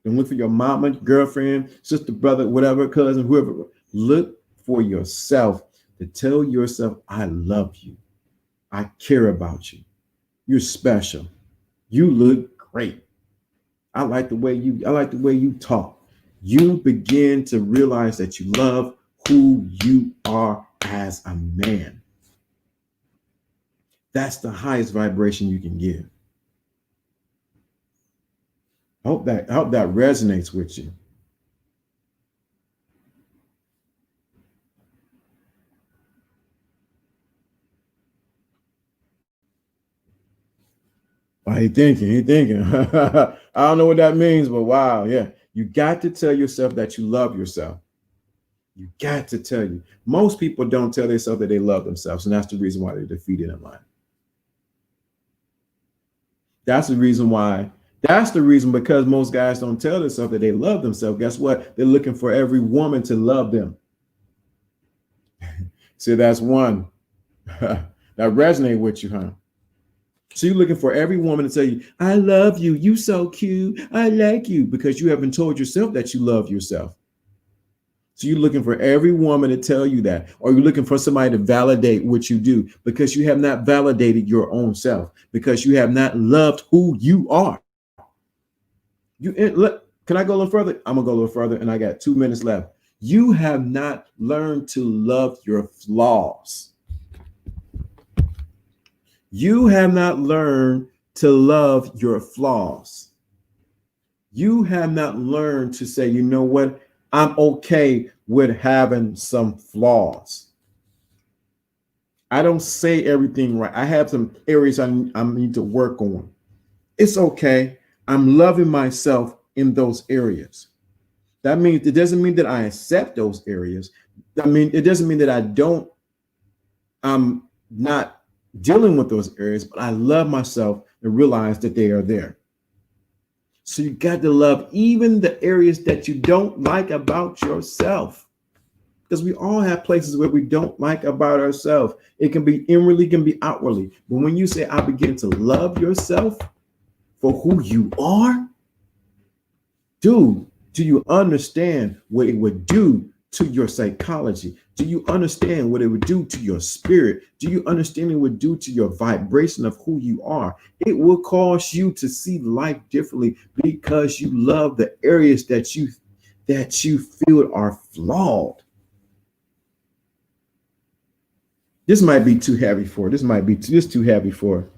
Don't look for your mama, girlfriend, sister, brother, whatever, cousin, whoever. Look for yourself to tell yourself, I love you. I care about you. You're special. You look great. I like the way you talk. You begin to realize that you love who you are as a man. That's the highest vibration you can give. I hope that resonates with you. Why he thinking? He thinking. I don't know what that means, but wow, yeah. You got to tell yourself that you love yourself. You got to tell you. Most people don't tell themselves that they love themselves, and that's the reason why they're defeated in life. That's the reason why. That's the reason because most guys don't tell themselves that they love themselves. Guess what? They're looking for every woman to love them. See, that's one. That resonate with you, huh? So you're looking for every woman to tell you, I love you. You so cute. I like you, because you haven't told yourself that you love yourself. So you're looking for every woman to tell you that, or you're looking for somebody to validate what you do, because you have not validated your own self, because you have not loved who you are. Can I go a little further? I'm gonna go a little further, and I got 2 minutes left. You have not learned to love your flaws. You have not learned to love your flaws. You have not learned to say, you know what? I'm okay with having some flaws. I don't say everything right. I have some areas I need to work on. It's okay. I'm loving myself in those areas. That means it doesn't mean that I accept those areas. I mean, it doesn't mean that I'm not dealing with those areas, but I love myself and realize that they are there. So you got to love even the areas that you don't like about yourself, because we all have places where we don't like about ourselves. It can be inwardly, can be outwardly. But when you say, I begin to love yourself for who you are, dude, do you understand what it would do to your psychology? Do you understand what it would do to your spirit? Do you understand what it would do to your vibration of who you are? It will cause you to see life differently, because you love the areas that you feel are flawed. This might be too heavy for. This might be just too heavy for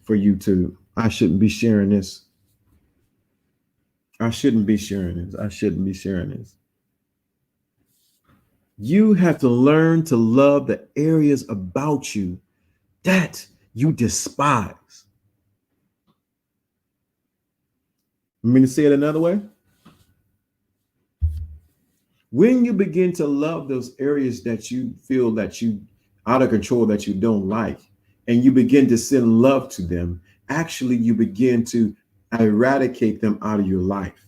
you to. I shouldn't be sharing this. I shouldn't be sharing this. I shouldn't be sharing this. You have to learn to love the areas about you that you despise. I mean, to say it another way. When you begin to love those areas that you feel that you out of control, that you don't like, and you begin to send love to them, actually you begin to eradicate them out of your life.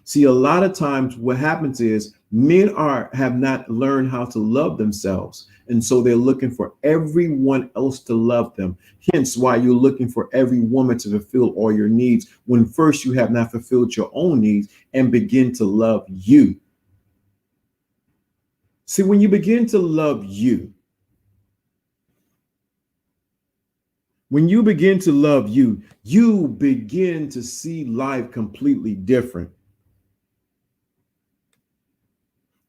See, a lot of times what happens is men have not learned how to love themselves. And so they're looking for everyone else to love them. Hence why you're looking for every woman to fulfill all your needs, when first you have not fulfilled your own needs and begin to love you. See, when you begin to love you, you begin to see life completely different.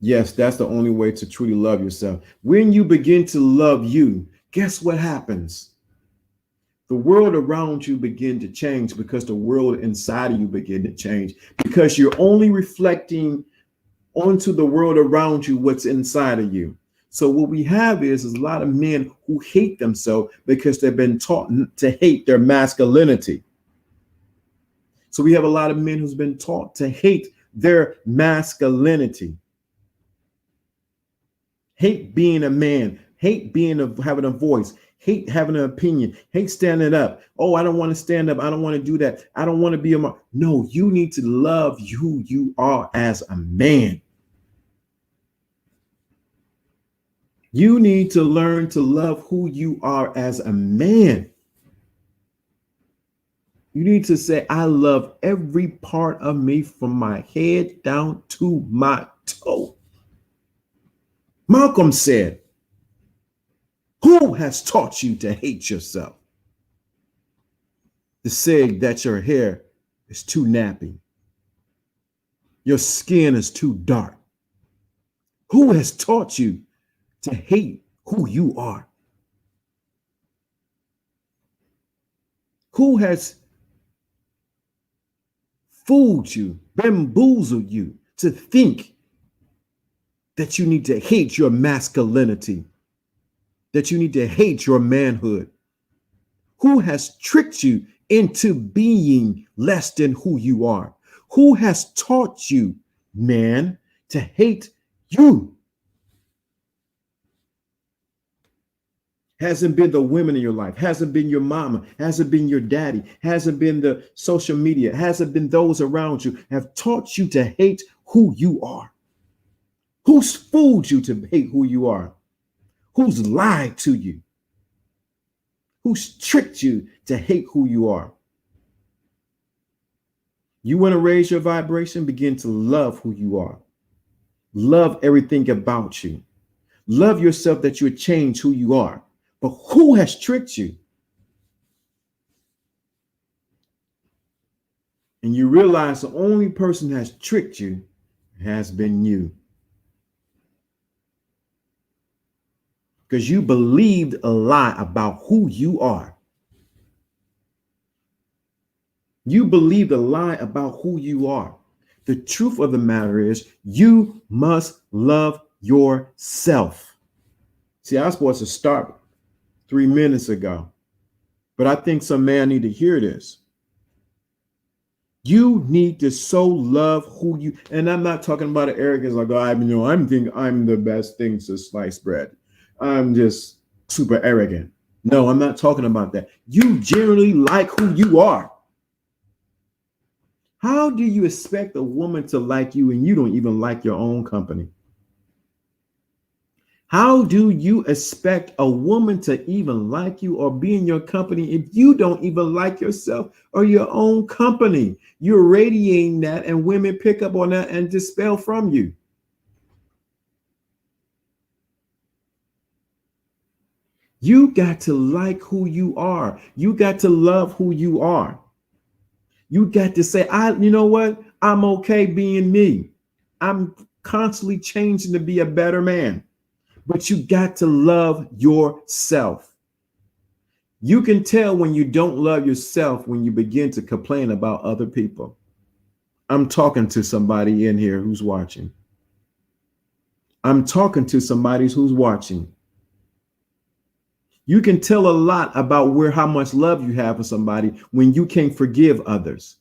Yes, that's the only way to truly love yourself. When you begin to love you, guess what happens? The world around you begin to change because the world inside of you begin to change because you're only reflecting onto the world around you what's inside of you. So what we have is a lot of men who hate themselves because they've been taught to hate their masculinity. So we have a lot of men who's been taught to hate their masculinity. Hate being a man, hate having a voice, hate having an opinion, hate standing up. Oh, I don't want to stand up. I don't want to do that. I don't want to be a man. No, you need to love who you are as a man. You need to learn to love who you are as a man. You need to say, I love every part of me from my head down to my toe. Malcolm said, who has taught you to hate yourself? To say that your hair is too nappy, your skin is too dark. Who has taught you to hate who you are? Who has fooled you, bamboozled you to think that you need to hate your masculinity, that you need to hate your manhood? Who has tricked you into being less than who you are? Who has taught you, man, to hate you? Hasn't been the women in your life, hasn't been your mama, hasn't been your daddy, hasn't been the social media, hasn't been those around you, have taught you to hate who you are. Who's fooled you to hate who you are? Who's lied to you? Who's tricked you to hate who you are? You want to raise your vibration? Begin to love who you are. Love everything about you. Love yourself that you change who you are. But who has tricked you? And you realize the only person that has tricked you has been you. Because you believed a lie about who you are. You believed a lie about who you are. The truth of the matter is you must love yourself. See, I was supposed to start 3 minutes ago, but I think some man need to hear this. You need to so love who you, and I'm not talking about an arrogance like, oh, I'm thinking I'm the best thing to slice bread. I'm just super arrogant. No, I'm not talking about that. You generally like who you are. How do you expect a woman to like you and you don't even like your own company? How do you expect a woman to even like you or be in your company if you don't even like yourself or your own company? You're radiating that and women pick up on that and dispel from you. You got to like who you are. You got to love who you are. You got to say, you know what? I'm okay being me. I'm constantly changing to be a better man. But you got to love yourself. You can tell when you don't love yourself when you begin to complain about other people. I'm talking to somebody in here who's watching. I'm talking to somebody who's watching. You can tell a lot about how much love you have for somebody when you can't forgive others.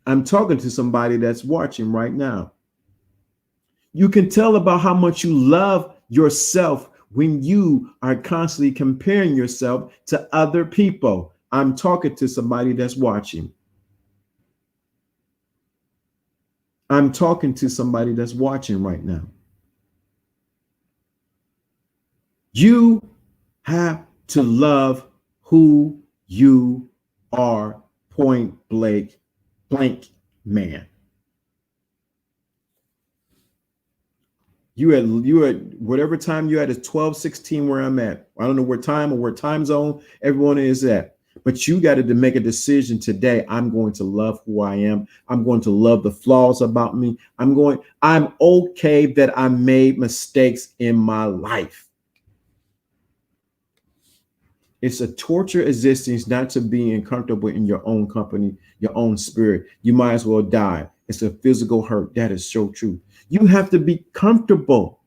I'm talking to somebody that's watching right now. You can tell about how much you love yourself when you are constantly comparing yourself to other people. I'm talking to somebody that's watching. I'm talking to somebody that's watching right now. You have to love who you are, point blank, man. You at whatever time you at is 12:16 where I'm at. I don't know where time or where time zone everyone is at. But you got to make a decision today. I'm going to love who I am. I'm going to love the flaws about me. I'm okay that I made mistakes in my life. It's a torture existence not to be uncomfortable in your own company, your own spirit. You might as well die. It's a physical hurt. That is so true. You have to be comfortable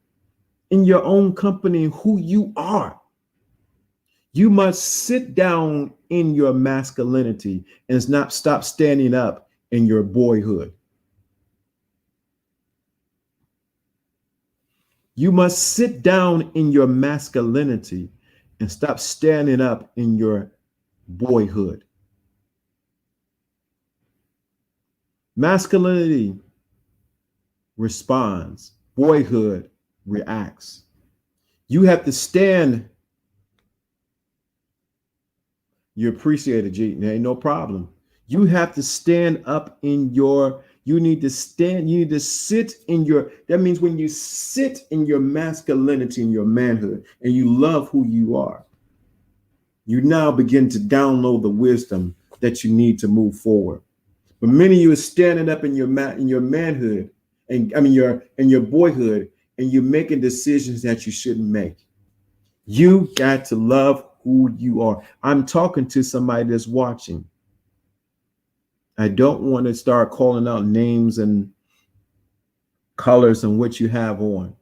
in your own company and who you are. You must sit down in your masculinity and not stop standing up in your boyhood. You must sit down in your masculinity and stop standing up in your boyhood. Masculinity responds, boyhood reacts. You have to stand. You appreciate it, G. There ain't no problem. You have to stand up in your, you need to stand, you need to sit in your, that means when you sit in your masculinity and your manhood and you love who you are, you now begin to download the wisdom that you need to move forward. But many of you are standing up in your manhood and your boyhood, and you're making decisions that you shouldn't make. You got to love who you are. I'm talking to somebody that's watching. I don't want to start calling out names and colors and what you have on.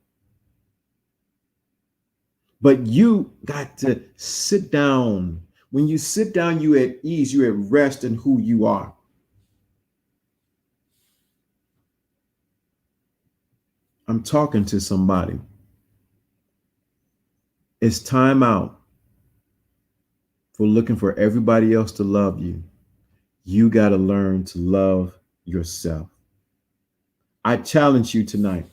But you got to sit down. When you sit down, you're at ease, you're at rest in who you are. I'm talking to somebody. It's time out for looking for everybody else to love you. You got to learn to love yourself. I challenge you tonight.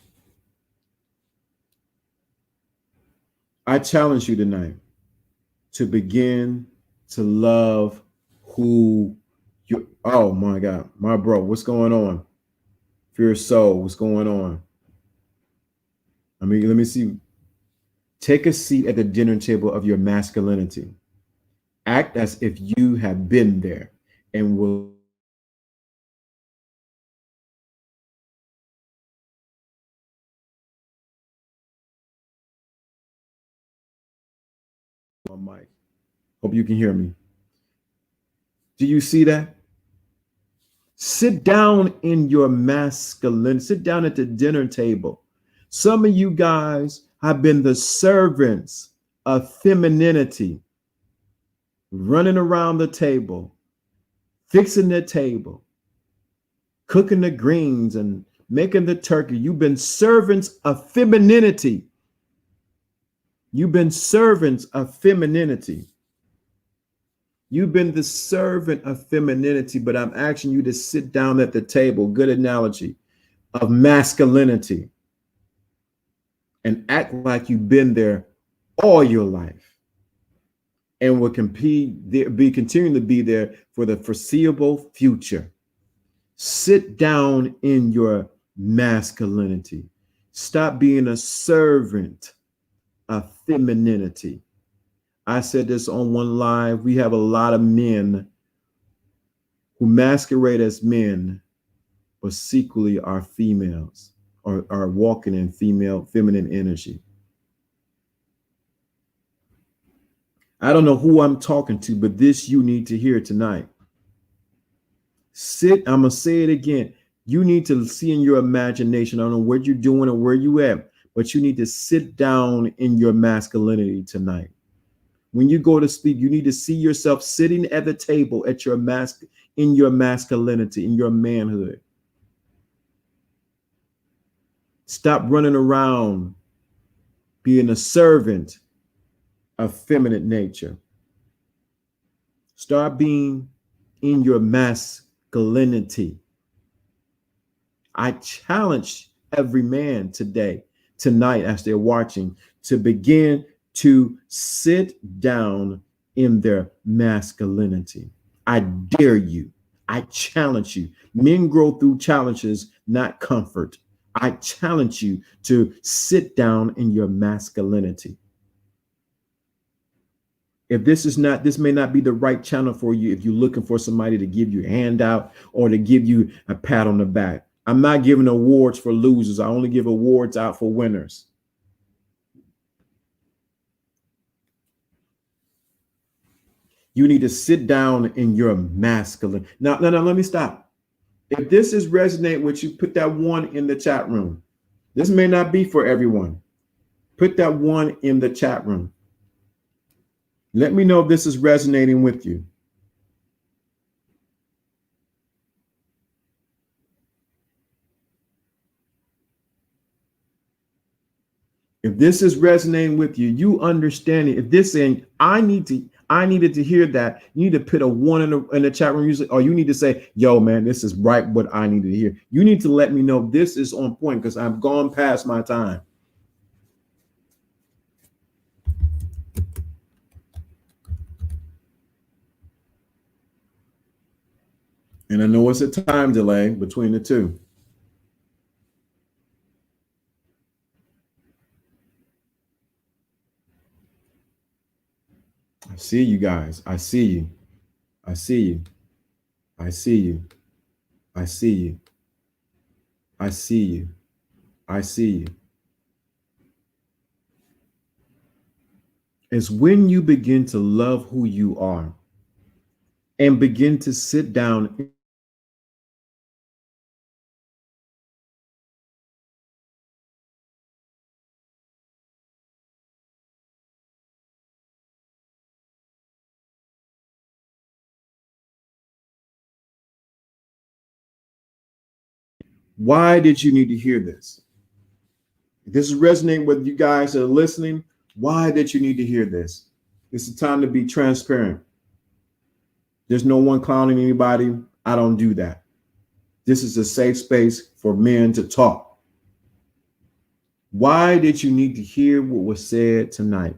I challenge you tonight to begin to love who you, oh my God, my bro, what's going on? Fear soul, what's going on? Let me see. Take a seat at the dinner table of your masculinity. Act as if you have been there and will on mic. Hope you can hear me. Do you see that? Sit down in your masculine. Sit down at the dinner table. Some of you guys have been the servants of femininity, running around the table, fixing the table, cooking the greens and making the turkey. You've been servants of femininity. You've been servants of femininity. You've been the servant of femininity, but I'm asking you to sit down at the table, good analogy, of masculinity and act like you've been there all your life and will continuing to be there for the foreseeable future. Sit down in your masculinity. Stop being a servant of femininity. I said this on one live. We have a lot of men who masquerade as men, but secretly are females or are walking in feminine energy. I don't know who I'm talking to, but this you need to hear tonight. I'm going to say it again. You need to see in your imagination. I don't know what you're doing or where you at, but you need to sit down in your masculinity tonight. When you go to sleep, you need to see yourself sitting at the table at in your masculinity, in your manhood. Stop running around being a servant of feminine nature. Start being in your masculinity. I challenge every man tonight, as they're watching, to begin to sit down in their masculinity. I dare you. I challenge you. Men grow through challenges, not comfort. I challenge you to sit down in your masculinity. If this may not be the right channel for you if you're looking for somebody to give you a handout or to give you a pat on the back. I'm not giving awards for losers. I only give awards out for winners. You need to sit down in your masculine. Now, let me stop. If this is resonate with you, put that one in the chat room. This may not be for everyone. Put that one in the chat room. Let me know if this is resonating with you. If this is resonating with you, you understand it. If this ain't, I needed to hear that. You need to put a one in the chat room usually, or you need to say, yo, man, this is right what I needed to hear. You need to let me know this is on point because I've gone past my time. And I know it's a time delay between the two. I see you guys. I see you. I see you. I see you. I see you. I see you. I see you. It's when you begin to love who you are and begin to sit down. Why did you need to hear this? If this is resonating with you guys that are listening, why did you need to hear this? It's a time to be transparent. There's no one clowning anybody. I don't do that. This is a safe space for men to talk. Why did you need to hear what was said tonight?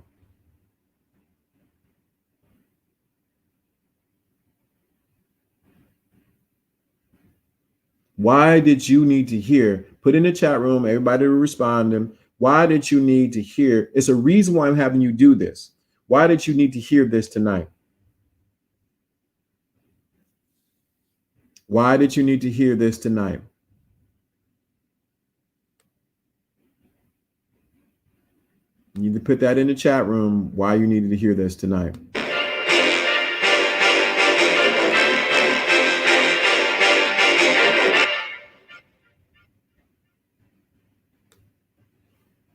Why did you need to hear? Put in the chat room, everybody will respond to them. Why did you need to hear? It's a reason why I'm having you do this. Why did you need to hear this tonight? Why did you need to hear this tonight? You need to put that in the chat room, why you needed to hear this tonight.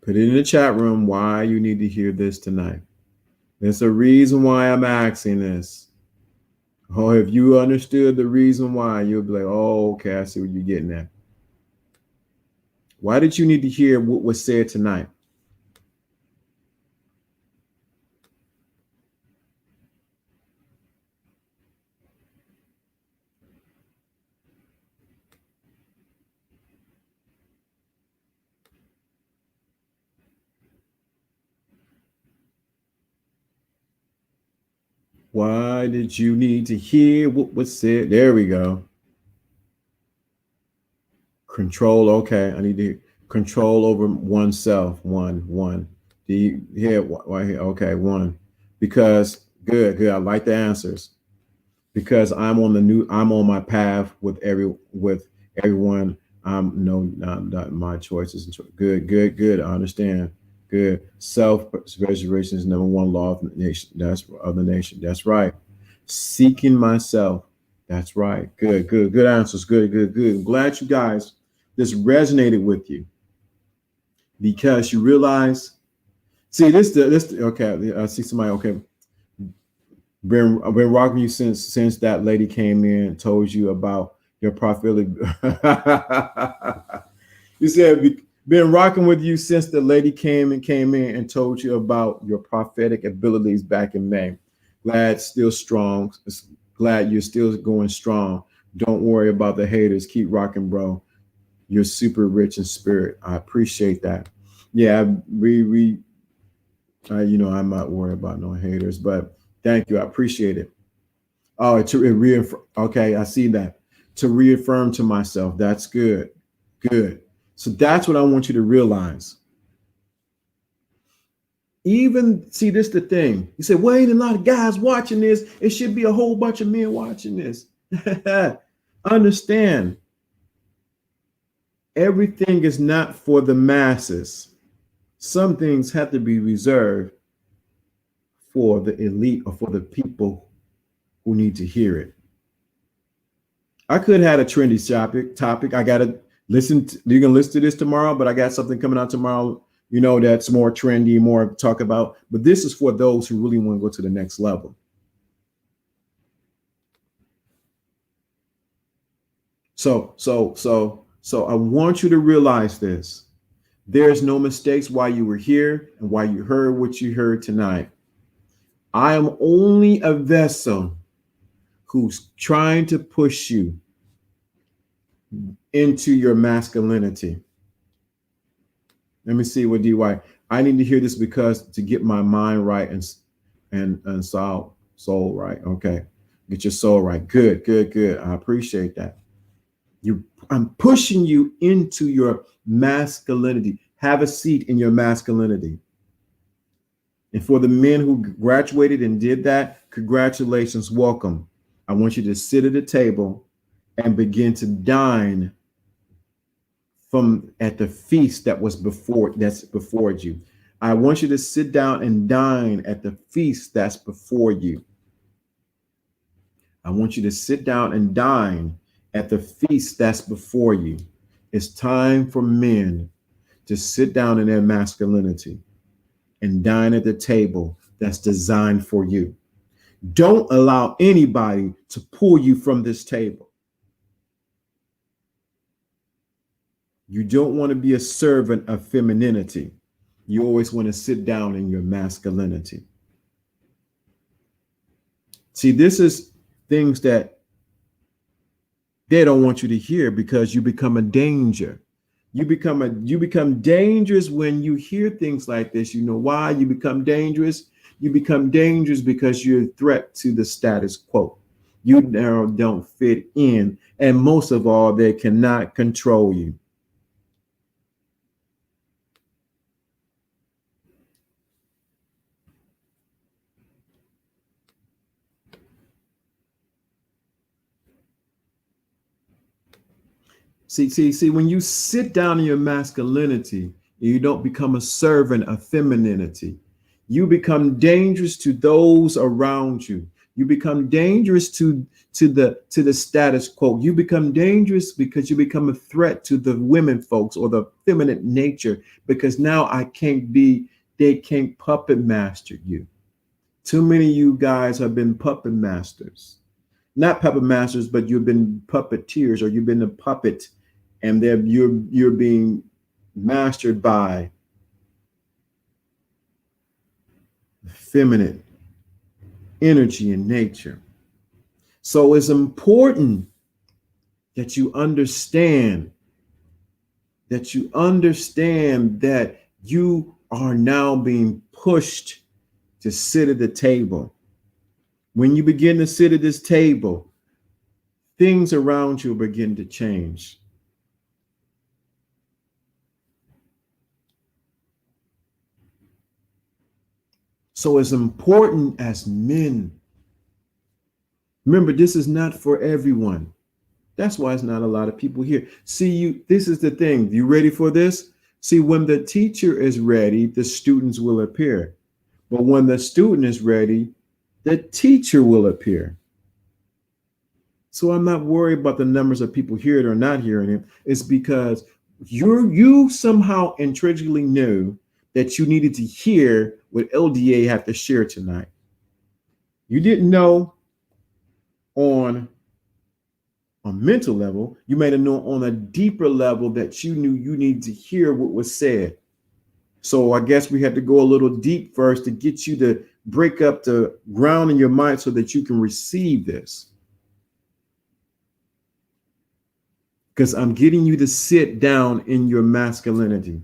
Put it in the chat room why you need to hear this tonight. There's a reason why I'm asking this. Oh, if you understood the reason why, you'll be like, oh, okay, I see what you're getting at. Why did you need to hear what was said tonight? Why did you need to hear what was said? There we go. Control. Okay, I need to control over oneself. One. Do you hear? Why? Okay, one. Because good. I like the answers. Because I'm on my path with everyone. Not my choices. Good. I understand. Good. Self-preservation is number one law of the nation. That's of the nation. That's right. Seeking myself. That's right. Good answers. Good. I'm glad you guys this resonated with you because you realize. See this. Okay. I see somebody. Okay. I've been rocking you since that lady came in and told you about your prophetic. You said been rocking with you since the lady came in and told you about your prophetic abilities back in May. Glad still strong. Glad you're still going strong. Don't worry about the haters. Keep rocking, bro. You're super rich in spirit. I appreciate that. Yeah, I'm not worried about no haters, but thank you. I appreciate it. Oh, to reaffirm. Okay, I see that. To reaffirm to myself. That's good. Good. So that's what I want you to realize. Even see this the thing. You say, well, ain't a lot of guys watching this. It should be a whole bunch of men watching this. Understand, everything is not for the masses. Some things have to be reserved for the elite or for the people who need to hear it. I could have had a trendy topic. I gotta listen. You're gonna listen to this tomorrow, but I got something coming out tomorrow. That's more trendy, more to talk about. But this is for those who really want to go to the next level. So I want you to realize this. There's no mistakes why you were here and why you heard what you heard tonight. I am only a vessel who's trying to push you into your masculinity. Let me see what DY. I need to hear this because to get my mind right and soul right. Okay. Get your soul right. Good. I appreciate that. I'm pushing you into your masculinity. Have a seat in your masculinity. And for the men who graduated and did that, congratulations, welcome. I want you to sit at a table and begin to dine from at the feast that's before you. I want you to sit down and dine at the feast that's before you. I want you to sit down and dine at the feast that's before you. It's time for men to sit down in their masculinity and dine at the table that's designed for you. Don't allow anybody to pull you from this table. You don't want to be a servant of femininity. You always want to sit down in your masculinity. See, this is things that they don't want you to hear because you become a danger. You become dangerous when you hear things like this. You know why you become dangerous? You become dangerous because you're a threat to the status quo. You now don't fit in. And most of all, they cannot control you. See, when you sit down in your masculinity, you don't become a servant of femininity. You become dangerous to those around you. You become dangerous to the status quo. You become dangerous because you become a threat to the women folks or the feminine nature, because now they can't puppet master you. Too many of you guys have been puppet masters. Not puppet masters, but you've been puppeteers, or you've been a puppet, and you're being mastered by feminine energy and nature. So it's important that you understand that you are now being pushed to sit at the table. When you begin to sit at this table, things around you begin to change. So it's important as men. Remember, this is not for everyone. That's why it's not a lot of people here. See, this is the thing. You ready for this? See, when the teacher is ready, the students will appear. But when the student is ready, the teacher will appear. So I'm not worried about the numbers of people hearing or not hearing it. It's because you somehow intrinsically knew that you needed to hear what LDA have to share tonight. You didn't know on a mental level. You may have known on a deeper level that you knew you needed to hear what was said. So I guess we had to go a little deep first to get you to break up the ground in your mind so that you can receive this. Because I'm getting you to sit down in your masculinity.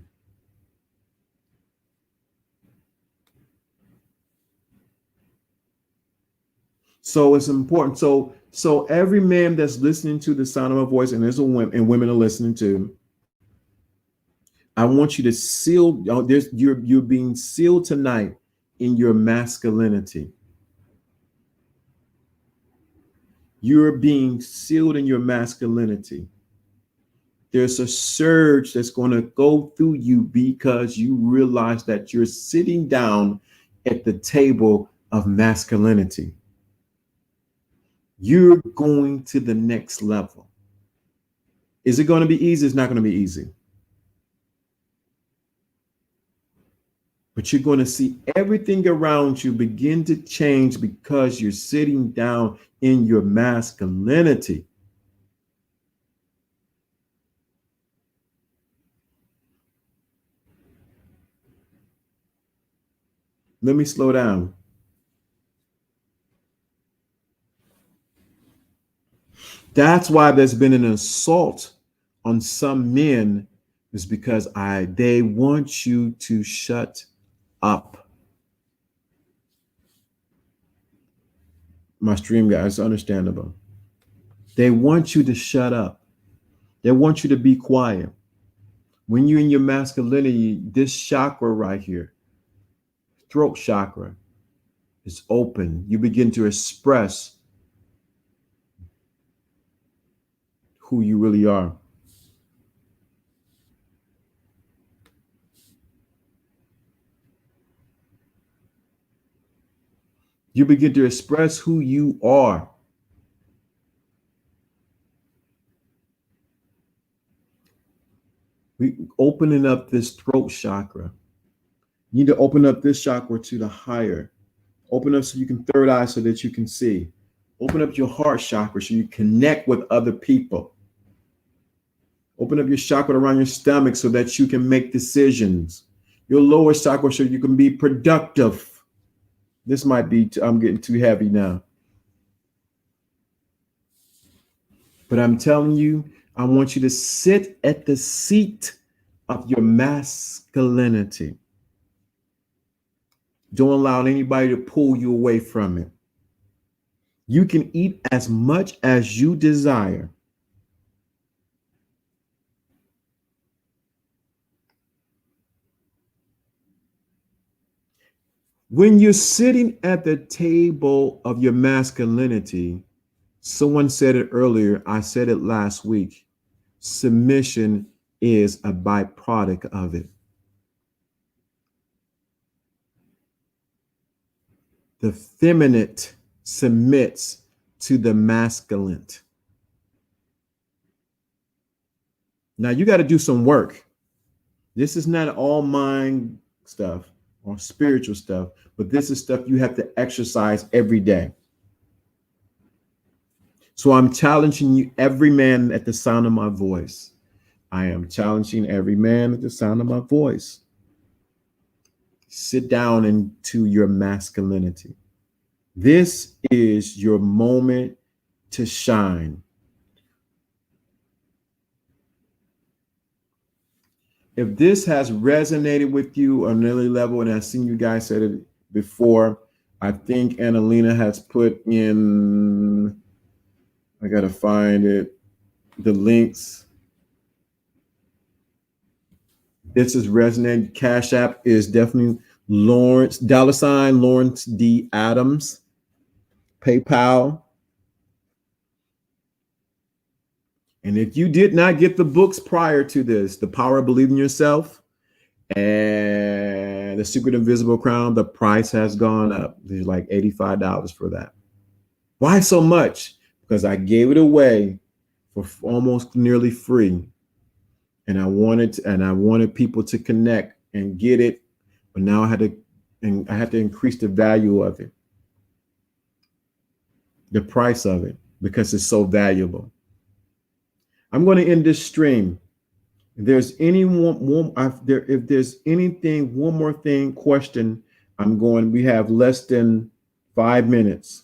So it's important. So every man that's listening to the sound of my voice, and there's a women, and women are listening to, I want you to seal. You're being sealed tonight in your masculinity. You're being sealed in your masculinity. There's a surge that's going to go through you because you realize that you're sitting down at the table of masculinity. You're going to the next level. Is it going to be easy? It's not going to be easy. But you're going to see everything around you begin to change because you're sitting down in your masculinity. Let me slow down. That's why there's been an assault on some men, is because they want you to shut up. My stream guys, understandable. They want you to shut up. They want you to be quiet. When you're in your masculinity, this chakra right here, throat chakra, is open. You begin to express who you really are. You begin to express who you are. We opening up this throat chakra. You need to open up this chakra to the higher. Open up so you can third eye so that you can see. Open up your heart chakra so you connect with other people. Open up your chakra around your stomach so that you can make decisions. Your lower chakra so you can be productive. This might be, I'm getting too heavy now. But I'm telling you, I want you to sit at the seat of your masculinity. Don't allow anybody to pull you away from it. You can eat as much as you desire. When you're sitting at the table of your masculinity, someone said it earlier, I said it last week. Submission is a byproduct of it. The feminine submits to the masculine. Now you got to do some work. This is not all mind stuff or spiritual stuff, but this is stuff you have to exercise every day. So I'm challenging you, every man at the sound of my voice. I am challenging every man at the sound of my voice. Sit down into your masculinity. This is your moment to shine. If this has resonated with you on an early level, and I've seen you guys said it before, I think Annalena has put in, I got to find it, the links. This is resonating. Cash App is definitely Lawrence, $ Lawrence D. Adams. PayPal. And if you did not get the books prior to this, The Power of Believing Yourself and The Secret Invisible Crown, the price has gone up. There's like $85 for that. Why so much? Because I gave it away for almost nearly free. And I wanted people to connect and get it. But now I had to increase the value of it, the price of it, because it's so valuable. I'm going to end this stream. If there's if there's anything, one more thing, question, we have less than 5 minutes,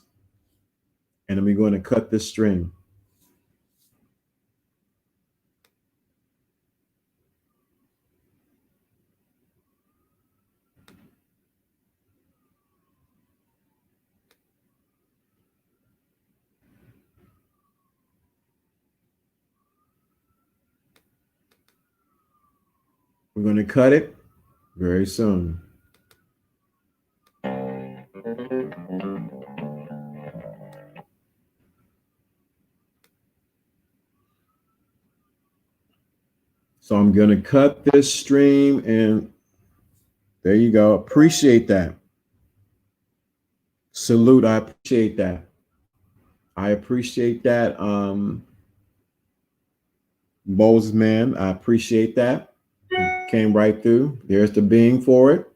and I'm going to cut this stream. We're going to cut it very soon. So I'm going to cut this stream, and there you go. Appreciate that. Salute. I appreciate that. I appreciate that. Moses, man, I appreciate that. It came right through. There's the being for it.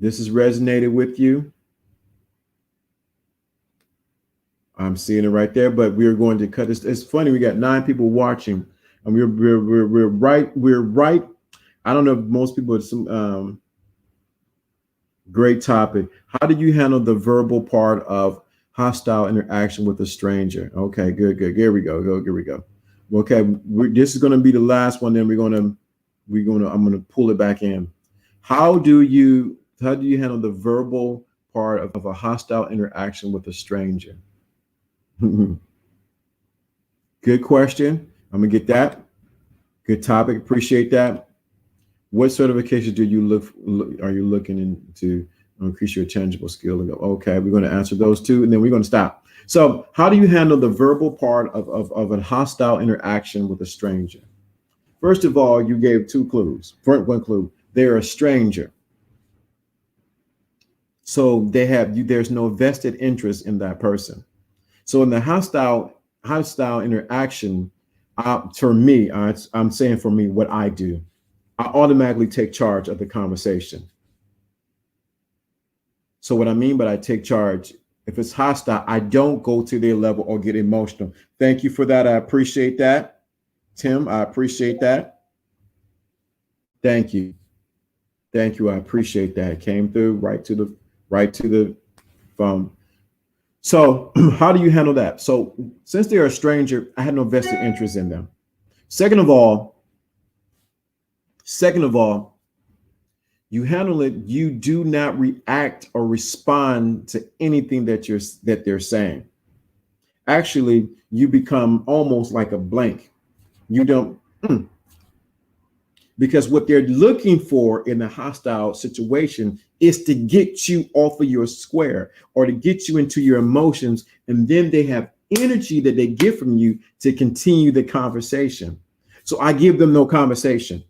This has resonated with you. I'm seeing it right there, but we're going to cut this. It's funny. We got 9 people watching, and we're right. We're right. I don't know if most people are some great topic. How do you handle the verbal part of hostile interaction with a stranger? Okay, good. Here we go. Here we go. Okay, this is going to be the last one. Then I'm going to pull it back in. How do you handle the verbal part of a hostile interaction with a stranger? Good question. I'm gonna get that. Good topic. Appreciate that. What certifications do you are you looking into increase your tangible skill? And go, okay, we're going to answer those 2, and then we're going to stop. So, how do you handle the verbal part of a hostile interaction with a stranger? First of all, you gave 2 clues. One clue: they're a stranger, so there's no vested interest in that person. So, in the hostile interaction, for me, I'm saying for me, what I do, I automatically take charge of the conversation. So what I mean by I take charge, if it's hostile, I don't go to their level or get emotional. Thank you for that. I appreciate that. Tim, I appreciate that. Thank you. Thank you. I appreciate that. It came through right to the phone. So how do you handle that? So since they're a stranger, I had no vested interest in them. Second of all, you handle it. You do not react or respond to anything that they're saying. Actually, you become almost like a blank. You don't, because what they're looking for in a hostile situation is to get you off of your square or to get you into your emotions, and then they have energy that they get from you to continue the conversation. So I give them no conversation.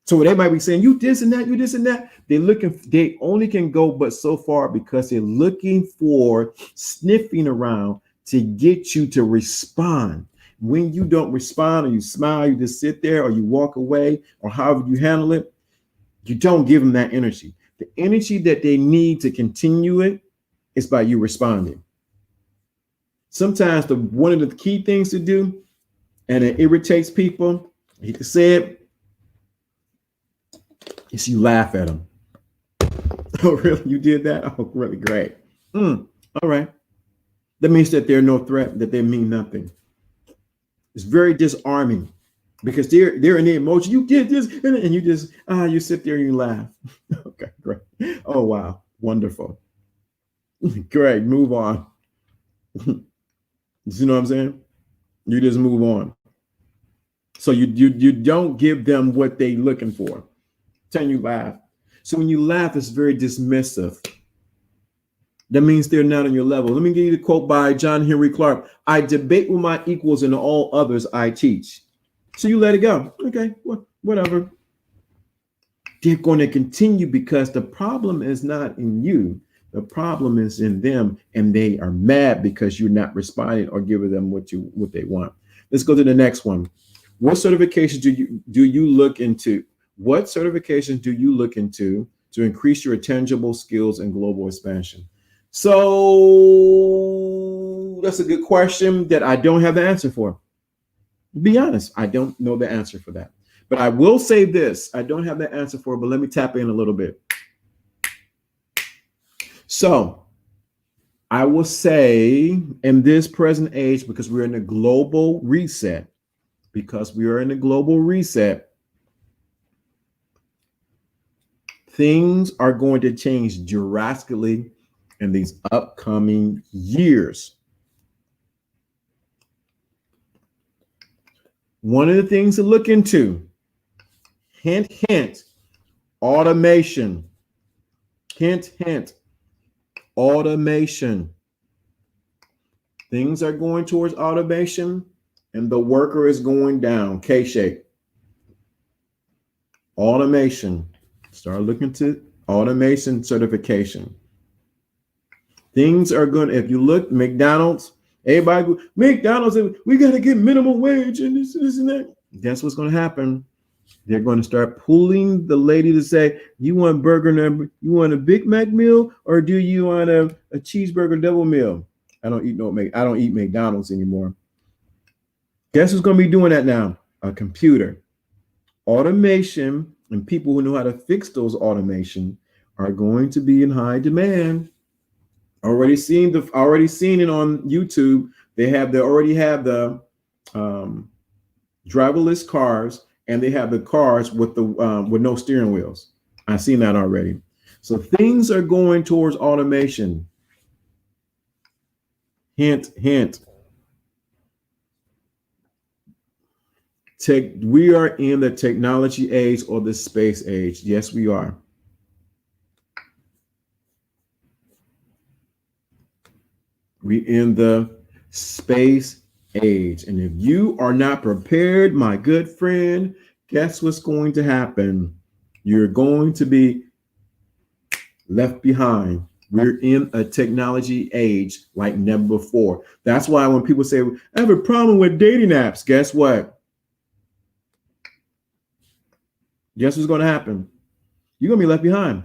So they might be saying, you this and that, you this and that. They only can go but so far because they're looking for sniffing around to get you to respond. When you don't respond or you smile, you just sit there or you walk away or however you handle it, you don't give them that energy. The energy that they need to continue it is by you responding. Sometimes one of the key things to do, and it irritates people, you can say it, is you laugh at them. Oh, really? You did that? Oh, really great. All right. That means that they're no threat, that they mean nothing. It's very disarming because they're in the emotion. You did this, and you just you sit there and you laugh. Okay, great. Oh wow, wonderful. Great. Move on. You know what I'm saying? You just move on. So you don't give them what they're looking for. Then you laugh. So when you laugh, it's very dismissive. That means they're not on your level. Let me give you the quote by John Henry Clark. I debate with my equals and all others I teach. So you let it go. Okay, whatever. They're going to continue because the problem is not in you. The problem is in them, and they are mad because you're not responding or giving them what they want. Let's go to the next one. What certifications do you look into? What certifications do you look into to increase your tangible skills and global expansion? So that's a good question that I don't have the answer for. Be honest, I don't know the answer for that. But I will say this, I don't have the answer for it, but let me tap in a little bit. So I will say in this present age, because we're in a global reset, things are going to change drastically in these upcoming years. One of the things to look into, Hint, hint. Automation. Hint, hint. Automation. Things are going towards automation and the worker is going down. K-shape. Automation. Start looking to automation certification. Things are good. If you look, McDonald's, everybody go, McDonald's, we got to get minimum wage and this and that. Guess what's going to happen? They're going to start pulling the lady to say, you want burger number, you want a Big Mac meal, or do you want a cheeseburger double meal? I don't eat McDonald's anymore. Guess who's going to be doing that now? A computer. Automation and people who know how to fix those automation are going to be in high demand. Already seen it on YouTube. They already have the driverless cars, and they have the cars with no steering wheels. I've seen that already. So things are going towards automation. Hint, hint. We are in the technology age or the space age. Yes, we are. We in the space age. And if you are not prepared, my good friend, guess what's going to happen? You're going to be left behind. We're in a technology age like never before. That's why when people say, I have a problem with dating apps, guess what? Guess what's going to happen? You're going to be left behind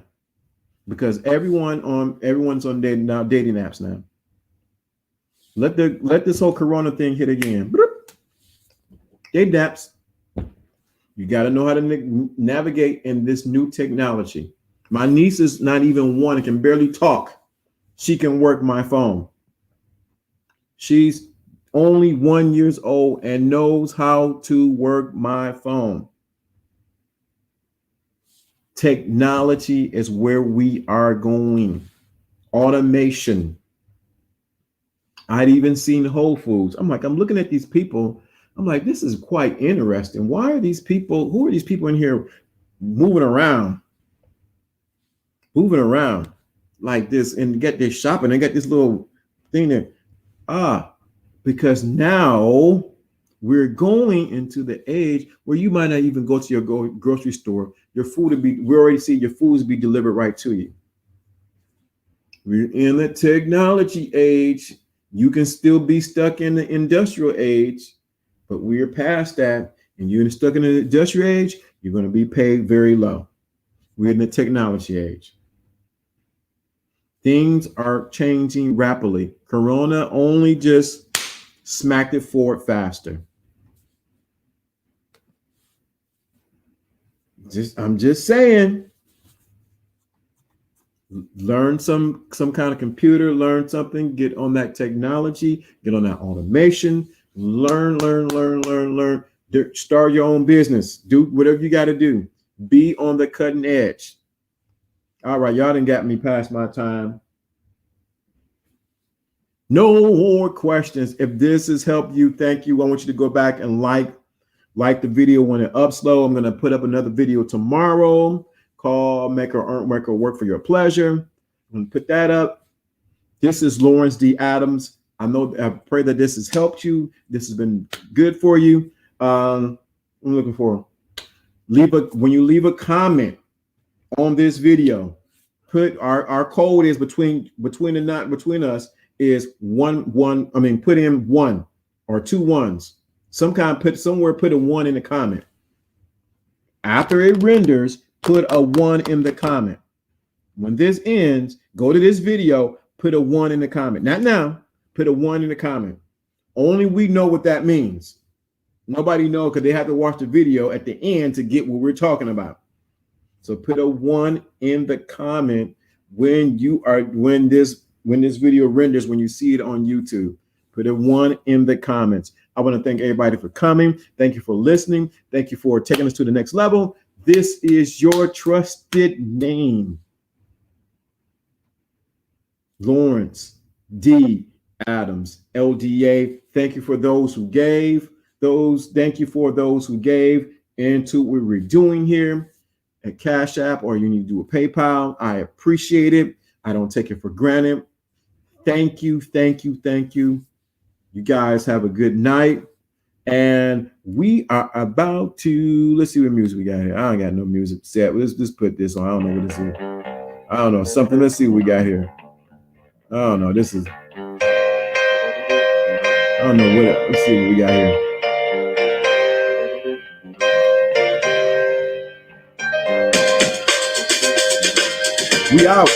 because everyone's on dating apps now. Let this whole Corona thing hit again. Dating apps. You got to know how to navigate in this new technology. My niece is not even one and can barely talk. She can work my phone. She's only 1 year old and knows how to work my phone. Technology is where we are going. Automation. I'd even seen Whole Foods. I'm looking at these people. I'm like, this is quite interesting. Who are these people in here moving around like this and get this shopping and get this little thing there? Because now we're going into the age where you might not even go to your grocery store. We already see your foods be delivered right to you. We're in the technology age. You can still be stuck in the industrial age, but we're past that. And you're stuck in the industrial age, you're going to be paid very low. We're in the technology age. Things are changing rapidly. Corona only just smacked it forward faster. I'm just saying. Learn some kind of computer, learn something, get on that technology, get on that automation, learn. Start your own business. Do whatever you got to do. Be on the cutting edge. All right, y'all done got me past my time. No more questions. If this has helped you, thank you. I want you to go back and like the video when it up slow. I'm going to put up another video tomorrow. Call, make or earn, work or work for your pleasure. I'm going to put that up. This is Lawrence D. Adams. I pray that this has helped you. This has been good for you. I'm looking for when you leave a comment on this video, put our code is between us is put in 1 or 2 1s. Put a 1 in the comment. After it renders, put a 1 in the comment. When this ends, go to this video, put a 1 in the comment. Not now, put a 1 in the comment. Only we know what that means. Nobody knows because they have to watch the video at the end to get what we're talking about. So put a 1 in the comment when this video renders, when you see it on YouTube. Put a 1 in the comments. I want to thank everybody for coming. Thank you for listening. Thank you for taking us to the next level. This is your trusted name, Lawrence D. Adams, LDA. Thank you for those who gave. Thank you for those who gave into what we're doing here at Cash App, or you need to do a PayPal. I appreciate it. I don't take it for granted. Thank you, thank you, thank you. You guys have a good night. And we are about to, let's see what music we got here. I don't got no music set. Let's just put this on. I don't know what this is. I don't know. Something. Let's see what we got here. I don't know. This is, I don't know what, let's see what we got here. We out.